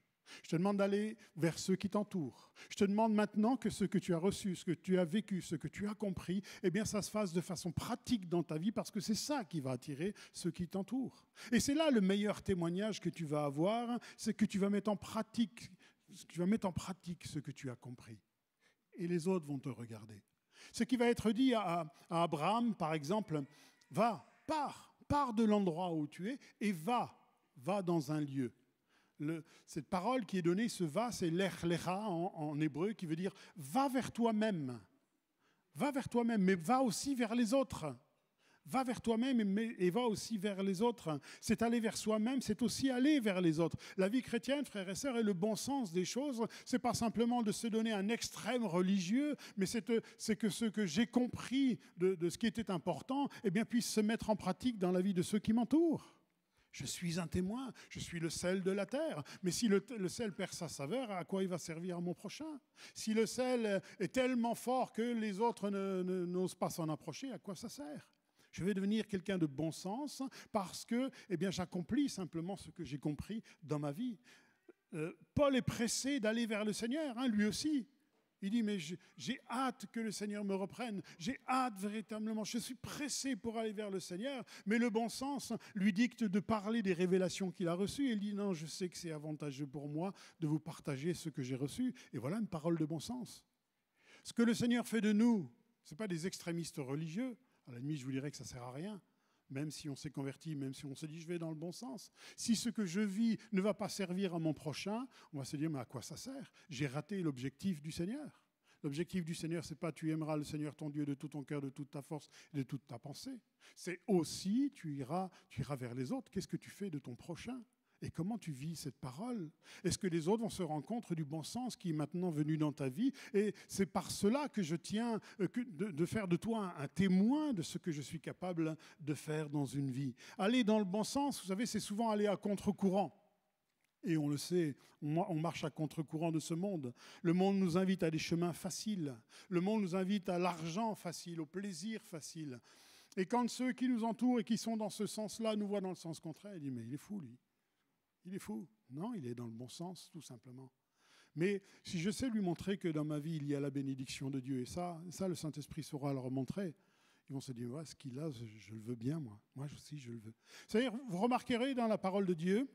S1: Je te demande d'aller vers ceux qui t'entourent. Je te demande maintenant que ce que tu as reçu, ce que tu as vécu, ce que tu as compris, eh bien ça se fasse de façon pratique dans ta vie parce que c'est ça qui va attirer ceux qui t'entourent. Et c'est là le meilleur témoignage que tu vas avoir, c'est que tu vas mettre en pratique ce que tu as compris. Et les autres vont te regarder. Ce qui va être dit à Abraham, par exemple, va, pars de l'endroit où tu es et va dans un lieu. Cette parole qui est donnée, ce va, c'est lech lecha en hébreu, qui veut dire va vers toi-même. Va vers toi-même, mais va aussi vers les autres. Va vers toi-même et va aussi vers les autres. C'est aller vers soi-même, c'est aussi aller vers les autres. La vie chrétienne, frères et sœurs, est le bon sens des choses. Ce n'est pas simplement de se donner un extrême religieux, mais c'est que ce que j'ai compris de ce qui était important, eh bien, puisse se mettre en pratique dans la vie de ceux qui m'entourent. Je suis un témoin, je suis le sel de la terre. Mais si le sel perd sa saveur, à quoi il va servir à mon prochain? Si le sel est tellement fort que les autres n'osent pas s'en approcher, à quoi ça sert? Je vais devenir quelqu'un de bon sens parce que j'accomplis simplement ce que j'ai compris dans ma vie. Paul est pressé d'aller vers le Seigneur, lui aussi. Il dit, mais j'ai hâte que le Seigneur me reprenne. J'ai hâte véritablement. Je suis pressé pour aller vers le Seigneur. Mais le bon sens lui dicte de parler des révélations qu'il a reçues. Il dit, non, je sais que c'est avantageux pour moi de vous partager ce que j'ai reçu. Et voilà une parole de bon sens. Ce que le Seigneur fait de nous, ce n'est pas des extrémistes religieux. À la limite, je vous dirais que ça ne sert à rien. Même si on s'est converti, même si on se dit je vais dans le bon sens. Si ce que je vis ne va pas servir à mon prochain, on va se dire mais à quoi ça sert? J'ai raté l'objectif du Seigneur. L'objectif du Seigneur, ce n'est pas tu aimeras le Seigneur ton Dieu de tout ton cœur, de toute ta force, de toute ta pensée. C'est aussi tu iras vers les autres. Qu'est-ce que tu fais de ton prochain? Et comment tu vis cette parole? Est-ce que les autres vont se rendre compte du bon sens qui est maintenant venu dans ta vie? Et c'est par cela que je tiens de faire de toi un témoin de ce que je suis capable de faire dans une vie. Aller dans le bon sens, vous savez, c'est souvent aller à contre-courant. Et on le sait, on marche à contre-courant de ce monde. Le monde nous invite à des chemins faciles. Le monde nous invite à l'argent facile, au plaisir facile. Et quand ceux qui nous entourent et qui sont dans ce sens-là nous voient dans le sens contraire, ils disent « mais il est fou, lui ». Il est fou. Non, il est dans le bon sens, tout simplement. Mais si je sais lui montrer que dans ma vie, il y a la bénédiction de Dieu, et ça le Saint-Esprit saura leur montrer, ils vont se dire, ouais, ce qu'il a, je le veux bien, moi. Moi aussi, je le veux. C'est-à-dire, vous remarquerez dans la parole de Dieu,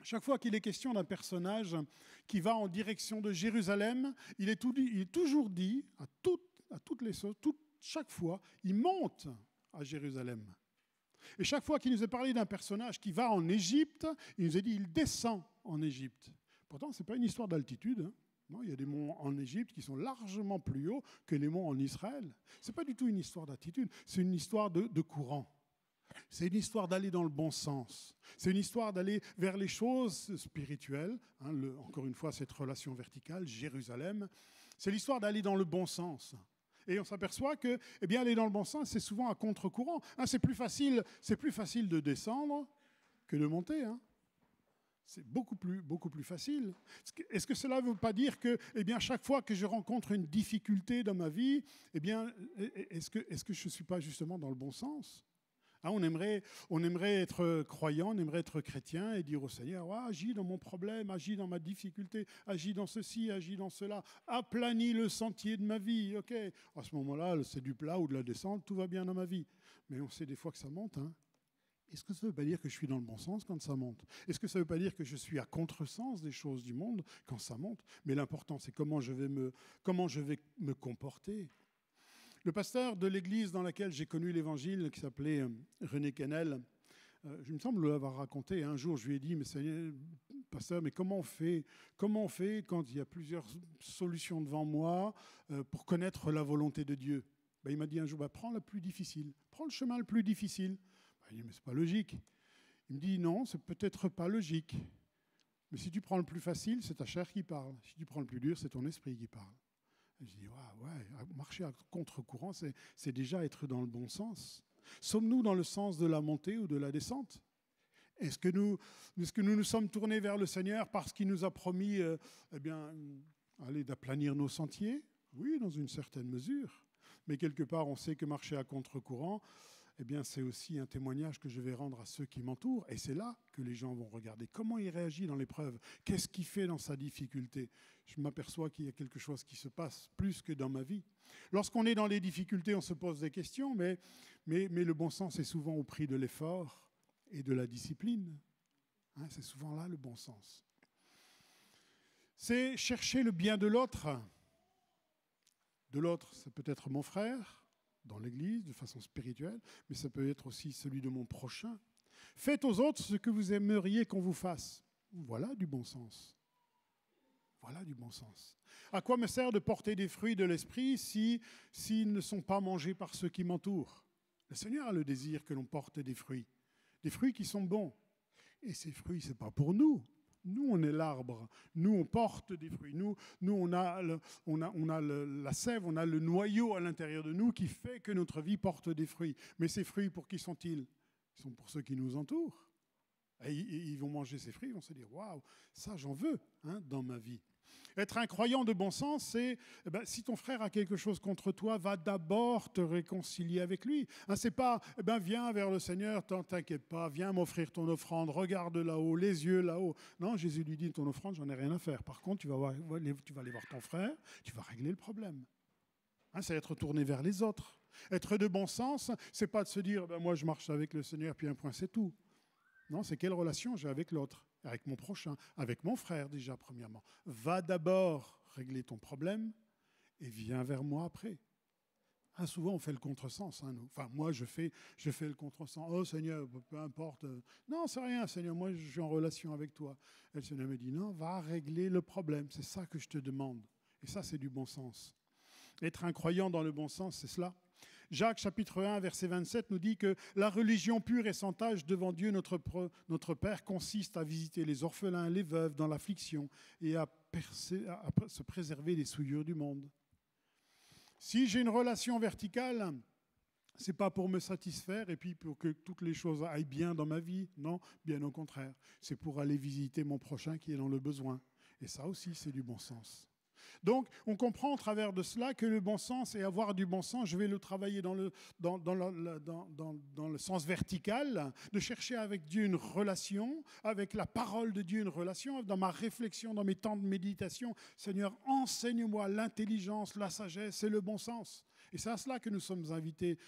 S1: chaque fois qu'il est question d'un personnage qui va en direction de Jérusalem, il est toujours dit, à toutes les choses, chaque fois, il monte à Jérusalem. Et chaque fois qu'il nous est parlé d'un personnage qui va en Égypte, il nous est dit il descend en Égypte. Pourtant, ce n'est pas une histoire d'altitude. Non, il y a des monts en Égypte qui sont largement plus hauts que les monts en Israël. Ce n'est pas du tout une histoire d'altitude, c'est une histoire de courant. C'est une histoire d'aller dans le bon sens. C'est une histoire d'aller vers les choses spirituelles. Encore une fois, cette relation verticale, Jérusalem. C'est l'histoire d'aller dans le bon sens. Et on s'aperçoit que, aller dans le bon sens, c'est souvent à contre-courant. C'est plus facile de descendre que de monter. C'est beaucoup plus facile. Est-ce que cela ne veut pas dire que, eh bien, chaque fois que je rencontre une difficulté dans ma vie, eh bien, est-ce que je ne suis pas justement dans le bon sens? Hein, on aimerait être croyant, on aimerait être chrétien et dire au Seigneur, ouais, agis dans mon problème, agis dans ma difficulté, agis dans ceci, agis dans cela, aplanis le sentier de ma vie. Ok, à ce moment-là, c'est du plat ou de la descente, tout va bien dans ma vie. Mais on sait des fois que ça monte. Hein. Est-ce que ça ne veut pas dire que je suis dans le bon sens quand ça monte? Est-ce que ça ne veut pas dire que je suis à contresens des choses du monde quand ça monte? Mais l'important, c'est comment je vais me comporter. Le pasteur de l'église dans laquelle j'ai connu l'évangile, qui s'appelait René Quesnel, je me semble l'avoir raconté. Un jour, je lui ai dit, mais Seigneur, pasteur, mais comment on fait quand il y a plusieurs solutions devant moi pour connaître la volonté de Dieu? Ben, il m'a dit un jour, prends la plus difficile, prends le chemin le plus difficile. Ben, il dit, mais c'est pas logique. Il me dit, non, c'est peut-être pas logique. Mais si tu prends le plus facile, c'est ta chair qui parle. Si tu prends le plus dur, c'est ton esprit qui parle. Et je dis, ouais, marcher à contre-courant, c'est déjà être dans le bon sens. Sommes-nous dans le sens de la montée ou de la descente? Est-ce que nous sommes tournés vers le Seigneur parce qu'il nous a promis d'aplanir nos sentiers? Oui, dans une certaine mesure. Mais quelque part, on sait que marcher à contre-courant, c'est aussi un témoignage que je vais rendre à ceux qui m'entourent. Et c'est là que les gens vont regarder comment il réagit dans l'épreuve. Qu'est-ce qu'il fait dans sa difficulté? Je m'aperçois qu'il y a quelque chose qui se passe plus que dans ma vie. Lorsqu'on est dans les difficultés, on se pose des questions, mais le bon sens est souvent au prix de l'effort et de la discipline. Hein, c'est souvent là le bon sens. C'est chercher le bien de l'autre. De l'autre, c'est peut-être mon frère, dans l'Église, de façon spirituelle, mais ça peut être aussi celui de mon prochain. Faites aux autres ce que vous aimeriez qu'on vous fasse. Voilà du bon sens. Voilà du bon sens. À quoi me sert de porter des fruits de l'esprit s'ils ne sont pas mangés par ceux qui m'entourent? Le Seigneur a le désir que l'on porte des fruits qui sont bons. Et ces fruits, ce n'est pas pour nous. Nous, on est l'arbre. Nous, on porte des fruits. Nous on a la sève, on a le noyau à l'intérieur de nous qui fait que notre vie porte des fruits. Mais ces fruits, pour qui sont-ils? Ils sont pour ceux qui nous entourent. Et ils vont manger ces fruits, ils vont se dire, waouh, ça j'en veux dans ma vie. Être un croyant de bon sens, c'est si ton frère a quelque chose contre toi, va d'abord te réconcilier avec lui. C'est pas viens vers le Seigneur, t'inquiète pas, viens m'offrir ton offrande, regarde là-haut, les yeux là-haut. Non, Jésus lui dit, ton offrande, j'en ai rien à faire. Par contre, tu vas aller voir ton frère, tu vas régler le problème. C'est être tourné vers les autres. Être de bon sens, c'est pas de se dire, moi je marche avec le Seigneur, puis un point, c'est tout. Non, c'est quelle relation j'ai avec l'autre, avec mon prochain, avec mon frère déjà, premièrement. Va d'abord régler ton problème et viens vers moi après. Souvent, on fait le contresens. Nous. Enfin, moi, je fais le contresens. Oh Seigneur, peu importe. Non, c'est rien, Seigneur, moi, je suis en relation avec toi. Et le Seigneur me dit, non, va régler le problème. C'est ça que je te demande. Et ça, c'est du bon sens. Être un croyant dans le bon sens, c'est cela. Jacques, chapitre 1, verset 27, nous dit que la religion pure et sans tache devant Dieu, notre Père, consiste à visiter les orphelins, les veuves dans l'affliction et à se préserver des souillures du monde. Si j'ai une relation verticale, ce n'est pas pour me satisfaire et puis pour que toutes les choses aillent bien dans ma vie. Non, bien au contraire. C'est pour aller visiter mon prochain qui est dans le besoin. Et ça aussi, c'est du bon sens. Donc, on comprend au travers de cela que le bon sens et avoir du bon sens, je vais le travailler dans le sens vertical, de chercher avec Dieu une relation, avec la parole de Dieu une relation, dans ma réflexion, dans mes temps de méditation. Seigneur, enseigne-moi l'intelligence, la sagesse et le bon sens. Et c'est à cela que nous sommes invités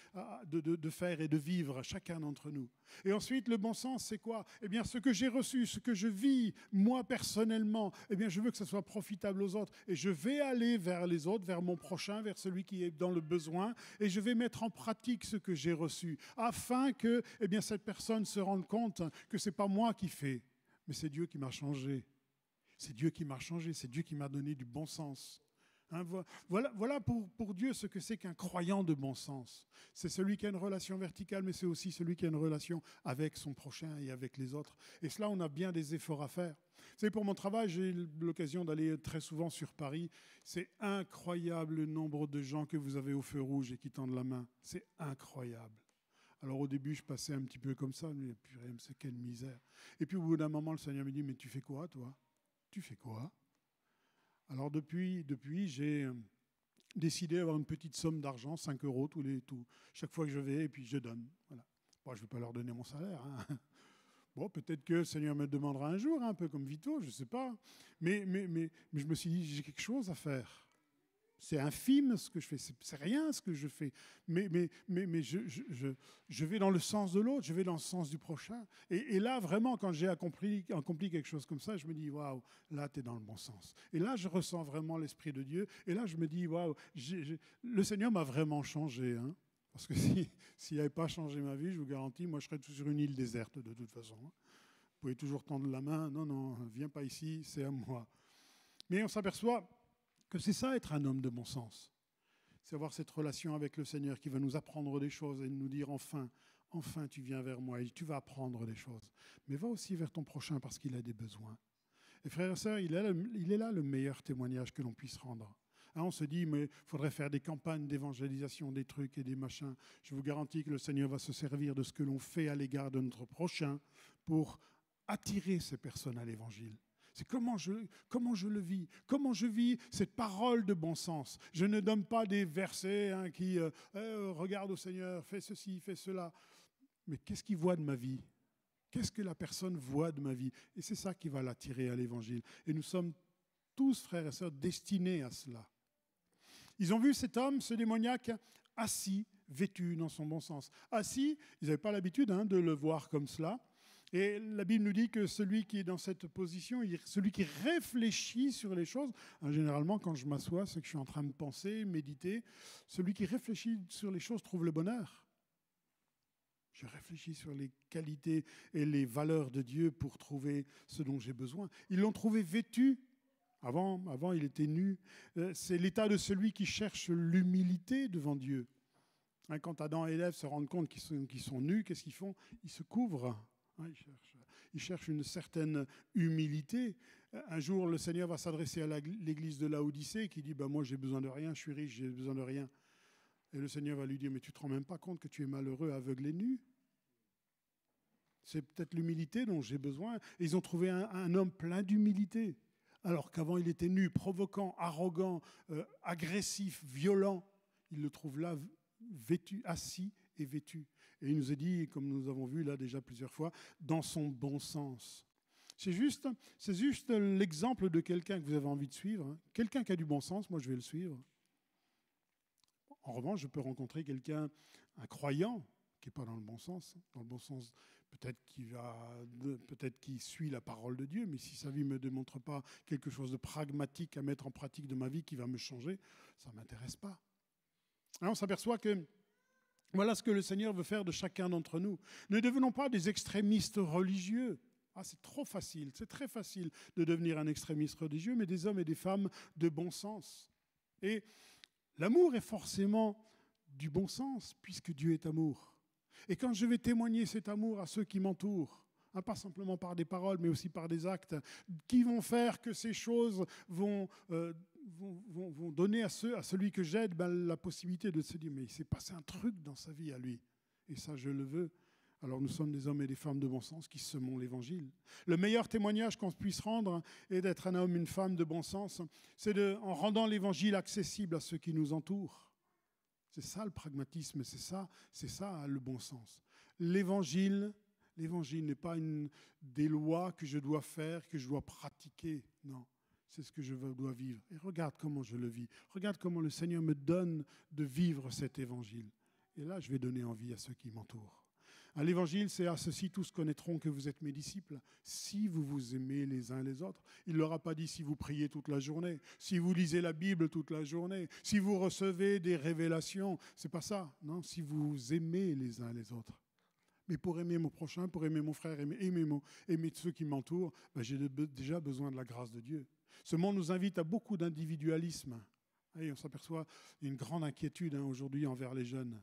S1: de faire et de vivre, chacun d'entre nous. Et ensuite, le bon sens, c'est quoi? Ce que j'ai reçu, ce que je vis, moi personnellement, je veux que ça soit profitable aux autres. Et je vais aller vers les autres, vers mon prochain, vers celui qui est dans le besoin, et je vais mettre en pratique ce que j'ai reçu, afin que cette personne se rende compte que ce n'est pas moi qui fais, mais c'est Dieu qui m'a changé. C'est Dieu qui m'a changé, c'est Dieu qui m'a donné du bon sens. Voilà pour Dieu ce que c'est qu'un croyant de bon sens. C'est celui qui a une relation verticale, mais c'est aussi celui qui a une relation avec son prochain et avec les autres. Et cela, on a bien des efforts à faire. Vous savez, pour mon travail, j'ai eu l'occasion d'aller très souvent sur Paris. C'est incroyable le nombre de gens que vous avez au feu rouge et qui tendent la main. C'est incroyable. Alors au début, je passais un petit peu comme ça, mais purée, c'est quelle misère. Et puis au bout d'un moment, le Seigneur me dit, mais tu fais quoi, toi? Tu fais quoi? Alors depuis j'ai décidé d'avoir une petite somme d'argent, 5 euros chaque fois que je vais, et puis je donne. Voilà. Bon, je ne vais pas leur donner mon salaire. Hein. Bon, peut-être que le Seigneur me demandera un jour, un peu comme Vito, je ne sais pas. Mais je me suis dit, j'ai quelque chose à faire. C'est infime ce que je fais, c'est rien ce que je fais. Mais je vais dans le sens de l'autre, je vais dans le sens du prochain. Et là, vraiment, quand j'ai accompli quelque chose comme ça, je me dis, waouh, là, tu es dans le bon sens. Et là, je ressens vraiment l'Esprit de Dieu. Et là, je me dis, waouh, le Seigneur m'a vraiment changé. Hein. Parce que s'il n'avait pas changé ma vie, je vous garantis, moi, je serais sur une île déserte de toute façon. Vous pouvez toujours tendre la main. Non, non, viens pas ici, c'est à moi. Mais on s'aperçoit que c'est ça être un homme de bon sens. C'est avoir cette relation avec le Seigneur qui va nous apprendre des choses et nous dire enfin tu viens vers moi et tu vas apprendre des choses. Mais va aussi vers ton prochain parce qu'il a des besoins. Et frères et sœurs, il est là le meilleur témoignage que l'on puisse rendre. Hein, on se dit, mais il faudrait faire des campagnes d'évangélisation, des trucs et des machins. Je vous garantis que le Seigneur va se servir de ce que l'on fait à l'égard de notre prochain pour attirer ces personnes à l'Évangile. C'est comment je le vis, comment je vis cette parole de bon sens. Je ne donne pas des versets qui regarde au Seigneur, fais ceci, fais cela. Mais qu'est-ce qu'il voit de ma vie? Qu'est-ce que la personne voit de ma vie? Et c'est ça qui va l'attirer à l'Évangile. Et nous sommes tous, frères et sœurs, destinés à cela. Ils ont vu cet homme, ce démoniaque, assis, vêtu dans son bon sens. Assis, ils n'avaient pas l'habitude de le voir comme cela. Et la Bible nous dit que celui qui est dans cette position, celui qui réfléchit sur les choses, généralement quand je m'assois, c'est que je suis en train de penser, méditer, celui qui réfléchit sur les choses trouve le bonheur. Je réfléchis sur les qualités et les valeurs de Dieu pour trouver ce dont j'ai besoin. Ils l'ont trouvé vêtu. Avant, il était nu. C'est l'état de celui qui cherche l'humilité devant Dieu. Quand Adam et Ève se rendent compte qu'ils sont nus, qu'est-ce qu'ils font? Ils se couvrent. Ils cherchent une certaine humilité. Un jour, le Seigneur va s'adresser à l'église de Laodicée qui dit moi, j'ai besoin de rien, je suis riche, j'ai besoin de rien. Et le Seigneur va lui dire mais tu ne te rends même pas compte que tu es malheureux, aveugle et nu? C'est peut-être l'humilité dont j'ai besoin. Et ils ont trouvé un homme plein d'humilité, alors qu'avant, il était nu, provoquant, arrogant, agressif, violent. Ils le trouvent là, vêtu, assis et vêtu. Et il nous est dit, comme nous avons vu là déjà plusieurs fois, dans son bon sens. C'est juste l'exemple de quelqu'un que vous avez envie de suivre. Quelqu'un qui a du bon sens, moi je vais le suivre. En revanche, je peux rencontrer un croyant, qui n'est pas dans le bon sens. Dans le bon sens, peut-être qu'il suit la parole de Dieu, mais si sa vie ne me démontre pas quelque chose de pragmatique à mettre en pratique de ma vie qui va me changer, ça ne m'intéresse pas. Alors on s'aperçoit que voilà ce que le Seigneur veut faire de chacun d'entre nous. Ne devenons pas des extrémistes religieux. C'est trop facile, c'est très facile de devenir un extrémiste religieux, mais des hommes et des femmes de bon sens. Et l'amour est forcément du bon sens, puisque Dieu est amour. Et quand je vais témoigner cet amour à ceux qui m'entourent, pas simplement par des paroles, mais aussi par des actes, qui vont faire que ces choses vont donner à celui que j'aide la possibilité de se dire mais il s'est passé un truc dans sa vie à lui, et ça je le veux. Alors nous sommes des hommes et des femmes de bon sens qui semons l'Évangile. Le meilleur témoignage qu'on puisse rendre est d'être un homme, une femme de bon sens, c'est en rendant l'Évangile accessible à ceux qui nous entourent. C'est ça le pragmatisme, c'est ça le bon sens. L'Évangile n'est pas des lois que je dois faire, que je dois pratiquer, non. C'est ce que je dois vivre. Et regarde comment je le vis. Regarde comment le Seigneur me donne de vivre cet évangile. Et là, je vais donner envie à ceux qui m'entourent. L'évangile, c'est à ceux-ci tous connaîtront que vous êtes mes disciples, si vous vous aimez les uns les autres. Il ne leur a pas dit si vous priez toute la journée, si vous lisez la Bible toute la journée, si vous recevez des révélations. C'est pas ça, non, si vous aimez les uns les autres. Mais pour aimer mon prochain, pour aimer mon frère, aimer ceux qui m'entourent, j'ai déjà besoin de la grâce de Dieu. Ce monde nous invite à beaucoup d'individualisme. Et on s'aperçoit une grande inquiétude aujourd'hui envers les jeunes.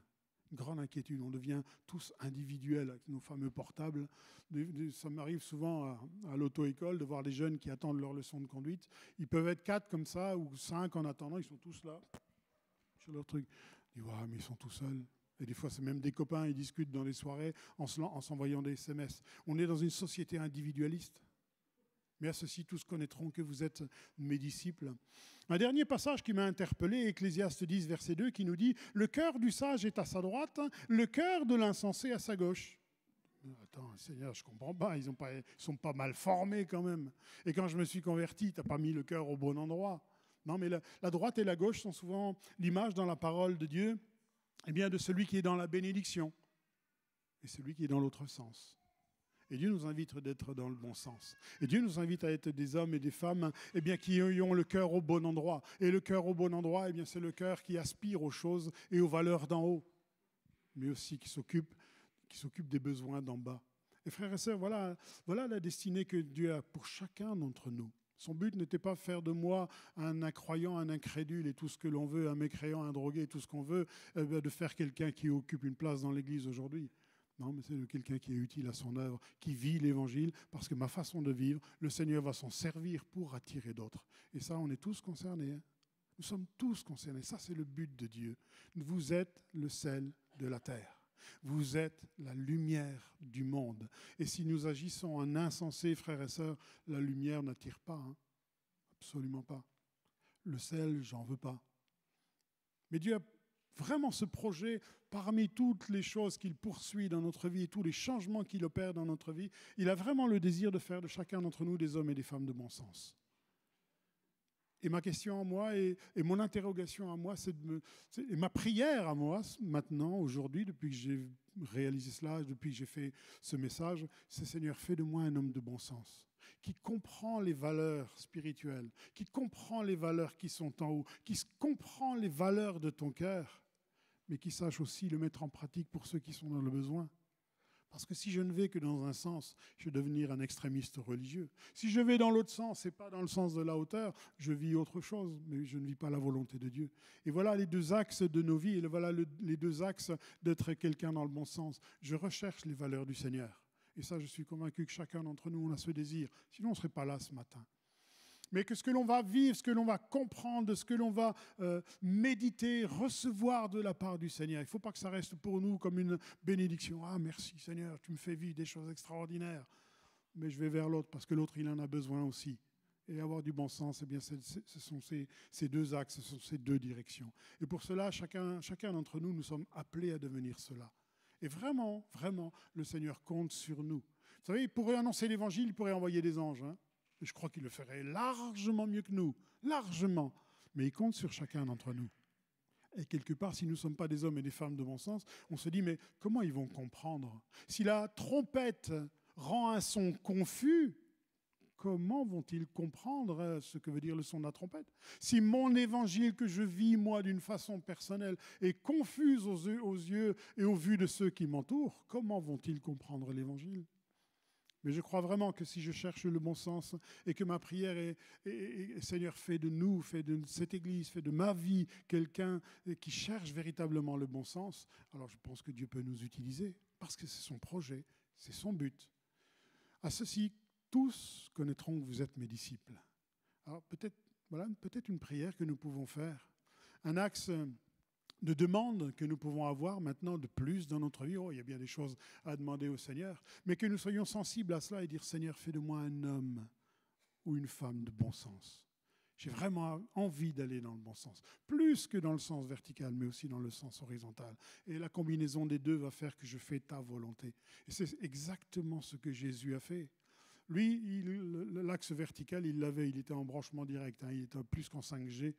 S1: Une grande inquiétude. On devient tous individuels avec nos fameux portables. Ça m'arrive souvent à l'auto-école de voir des jeunes qui attendent leur leçon de conduite. Ils peuvent être 4 comme ça ou 5 en attendant. Ils sont tous là sur leur truc. Je dis, mais ils sont tout seuls. Et des fois, c'est même des copains, ils discutent dans les soirées en s'envoyant des SMS. On est dans une société individualiste. Mais à ceci, tous connaîtront que vous êtes mes disciples. Un dernier passage qui m'a interpellé, Ecclésiaste 10, verset 2, qui nous dit « Le cœur du sage est à sa droite, le cœur de l'insensé à sa gauche. » Attends, Seigneur, je ne comprends pas, ils sont pas mal formés quand même. Et quand je me suis converti, tu n'as pas mis le cœur au bon endroit. Non, mais la droite et la gauche sont souvent l'image dans la parole de Dieu de celui qui est dans la bénédiction et celui qui est dans l'autre sens. Et Dieu nous invite d'être dans le bon sens. Et Dieu nous invite à être des hommes et des femmes qui ont le cœur au bon endroit. Et le cœur au bon endroit, c'est le cœur qui aspire aux choses et aux valeurs d'en haut, mais aussi qui s'occupe des besoins d'en bas. Et frères et sœurs, voilà la destinée que Dieu a pour chacun d'entre nous. Son but n'était pas de faire de moi un incroyant, un incrédule et tout ce que l'on veut, un mécréant, un drogué et tout ce qu'on veut, de faire quelqu'un qui occupe une place dans l'Église aujourd'hui. Non, mais c'est de quelqu'un qui est utile à son œuvre, qui vit l'Évangile, parce que ma façon de vivre, le Seigneur va s'en servir pour attirer d'autres. Et ça, on est tous concernés. Nous sommes tous concernés. Ça, c'est le but de Dieu. Vous êtes le sel de la terre. Vous êtes la lumière du monde. Et si nous agissons en insensé, frères et sœurs, la lumière n'attire pas. Absolument pas. Le sel, j'en veux pas. Mais Dieu a vraiment ce projet, parmi toutes les choses qu'il poursuit dans notre vie et tous les changements qu'il opère dans notre vie, il a vraiment le désir de faire de chacun d'entre nous des hommes et des femmes de bon sens. Et ma question à moi et mon interrogation à moi, et ma prière à moi maintenant, aujourd'hui, depuis que j'ai réalisé cela, depuis que j'ai fait ce message, c'est Seigneur, fais de moi un homme de bon sens, qui comprend les valeurs spirituelles, qui comprend les valeurs qui sont en haut, qui comprend les valeurs de ton cœur, mais qui sache aussi le mettre en pratique pour ceux qui sont dans le besoin. Parce que si je ne vais que dans un sens, je vais devenir un extrémiste religieux. Si je vais dans l'autre sens et pas dans le sens de la hauteur, je vis autre chose, mais je ne vis pas la volonté de Dieu. Et voilà les deux axes de nos vies, et voilà les deux axes d'être quelqu'un dans le bon sens. Je recherche les valeurs du Seigneur. Et ça, je suis convaincu que chacun d'entre nous, on a ce désir. Sinon, on ne serait pas là ce matin. Mais que ce que l'on va vivre, ce que l'on va comprendre, ce que l'on va méditer, recevoir de la part du Seigneur. Il ne faut pas que ça reste pour nous comme une bénédiction. Ah, merci Seigneur, tu me fais vivre des choses extraordinaires. Mais je vais vers l'autre parce que l'autre, il en a besoin aussi. Et avoir du bon sens, eh bien, ce sont ces deux axes, ce sont ces deux directions. Et pour cela, chacun d'entre nous, nous sommes appelés à devenir cela. Et vraiment, vraiment, le Seigneur compte sur nous. Vous savez, il pourrait annoncer l'Évangile, il pourrait envoyer des anges, Je crois qu'il le ferait largement mieux que nous, largement. Mais il compte sur chacun d'entre nous. Et quelque part, si nous ne sommes pas des hommes et des femmes de bon sens, on se dit, mais comment ils vont comprendre? Si la trompette rend un son confus, comment vont-ils comprendre ce que veut dire le son de la trompette? Si mon évangile que je vis, moi, d'une façon personnelle, est confuse aux yeux et aux vues de ceux qui m'entourent, comment vont-ils comprendre l'évangile? Mais je crois vraiment que si je cherche le bon sens et que ma prière est Seigneur, fais de nous, fais de cette Église, fais de ma vie quelqu'un qui cherche véritablement le bon sens, alors je pense que Dieu peut nous utiliser parce que c'est son projet, c'est son but. À ceci, tous connaîtront que vous êtes mes disciples. Alors peut-être une prière que nous pouvons faire, un axe de demande que nous pouvons avoir maintenant de plus dans notre vie. Il y a bien des choses à demander au Seigneur, mais que nous soyons sensibles à cela et dire, Seigneur, fais de moi un homme ou une femme de bon sens. J'ai vraiment envie d'aller dans le bon sens, plus que dans le sens vertical, mais aussi dans le sens horizontal. Et la combinaison des deux va faire que je fais ta volonté. Et c'est exactement ce que Jésus a fait. Lui, l'axe vertical, il l'avait, il était en branchement direct, il était plus qu'en 5G.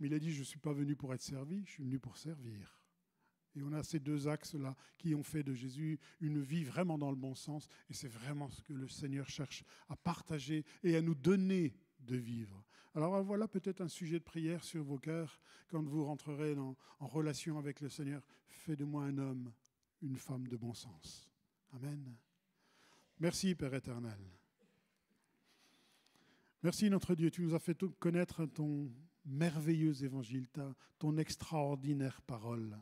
S1: Mais il a dit, je ne suis pas venu pour être servi, je suis venu pour servir. Et on a ces deux axes-là qui ont fait de Jésus une vie vraiment dans le bon sens. Et c'est vraiment ce que le Seigneur cherche à partager et à nous donner de vivre. Alors voilà peut-être un sujet de prière sur vos cœurs quand vous rentrerez en relation avec le Seigneur. Fais de moi un homme, une femme de bon sens. Amen. Merci Père éternel. Merci notre Dieu, tu nous as fait connaître ton merveilleux évangile, ton extraordinaire parole,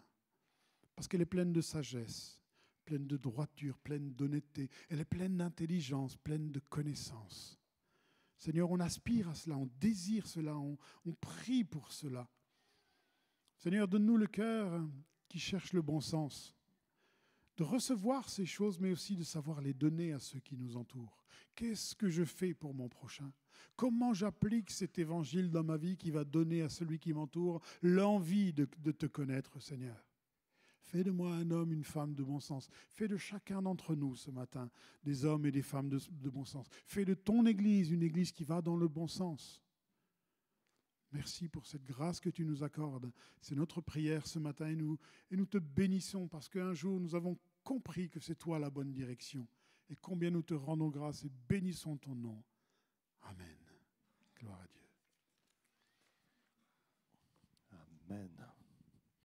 S1: parce qu'elle est pleine de sagesse, pleine de droiture, pleine d'honnêteté, elle est pleine d'intelligence, pleine de connaissance. Seigneur, on aspire à cela, on désire cela, on prie pour cela. Seigneur, donne-nous le cœur qui cherche le bon sens, de recevoir ces choses, mais aussi de savoir les donner à ceux qui nous entourent. Qu'est-ce que je fais pour mon prochain? Comment j'applique cet évangile dans ma vie qui va donner à celui qui m'entoure l'envie de te connaître, Seigneur? Fais de moi un homme, une femme de bon sens. Fais de chacun d'entre nous ce matin des hommes et des femmes de bon sens. Fais de ton Église une Église qui va dans le bon sens. Merci pour cette grâce que tu nous accordes. C'est notre prière ce matin et nous te bénissons parce qu'un jour nous avons compris que c'est toi la bonne direction. Et combien nous te rendons grâce et bénissons ton nom. Amen. Gloire à Dieu.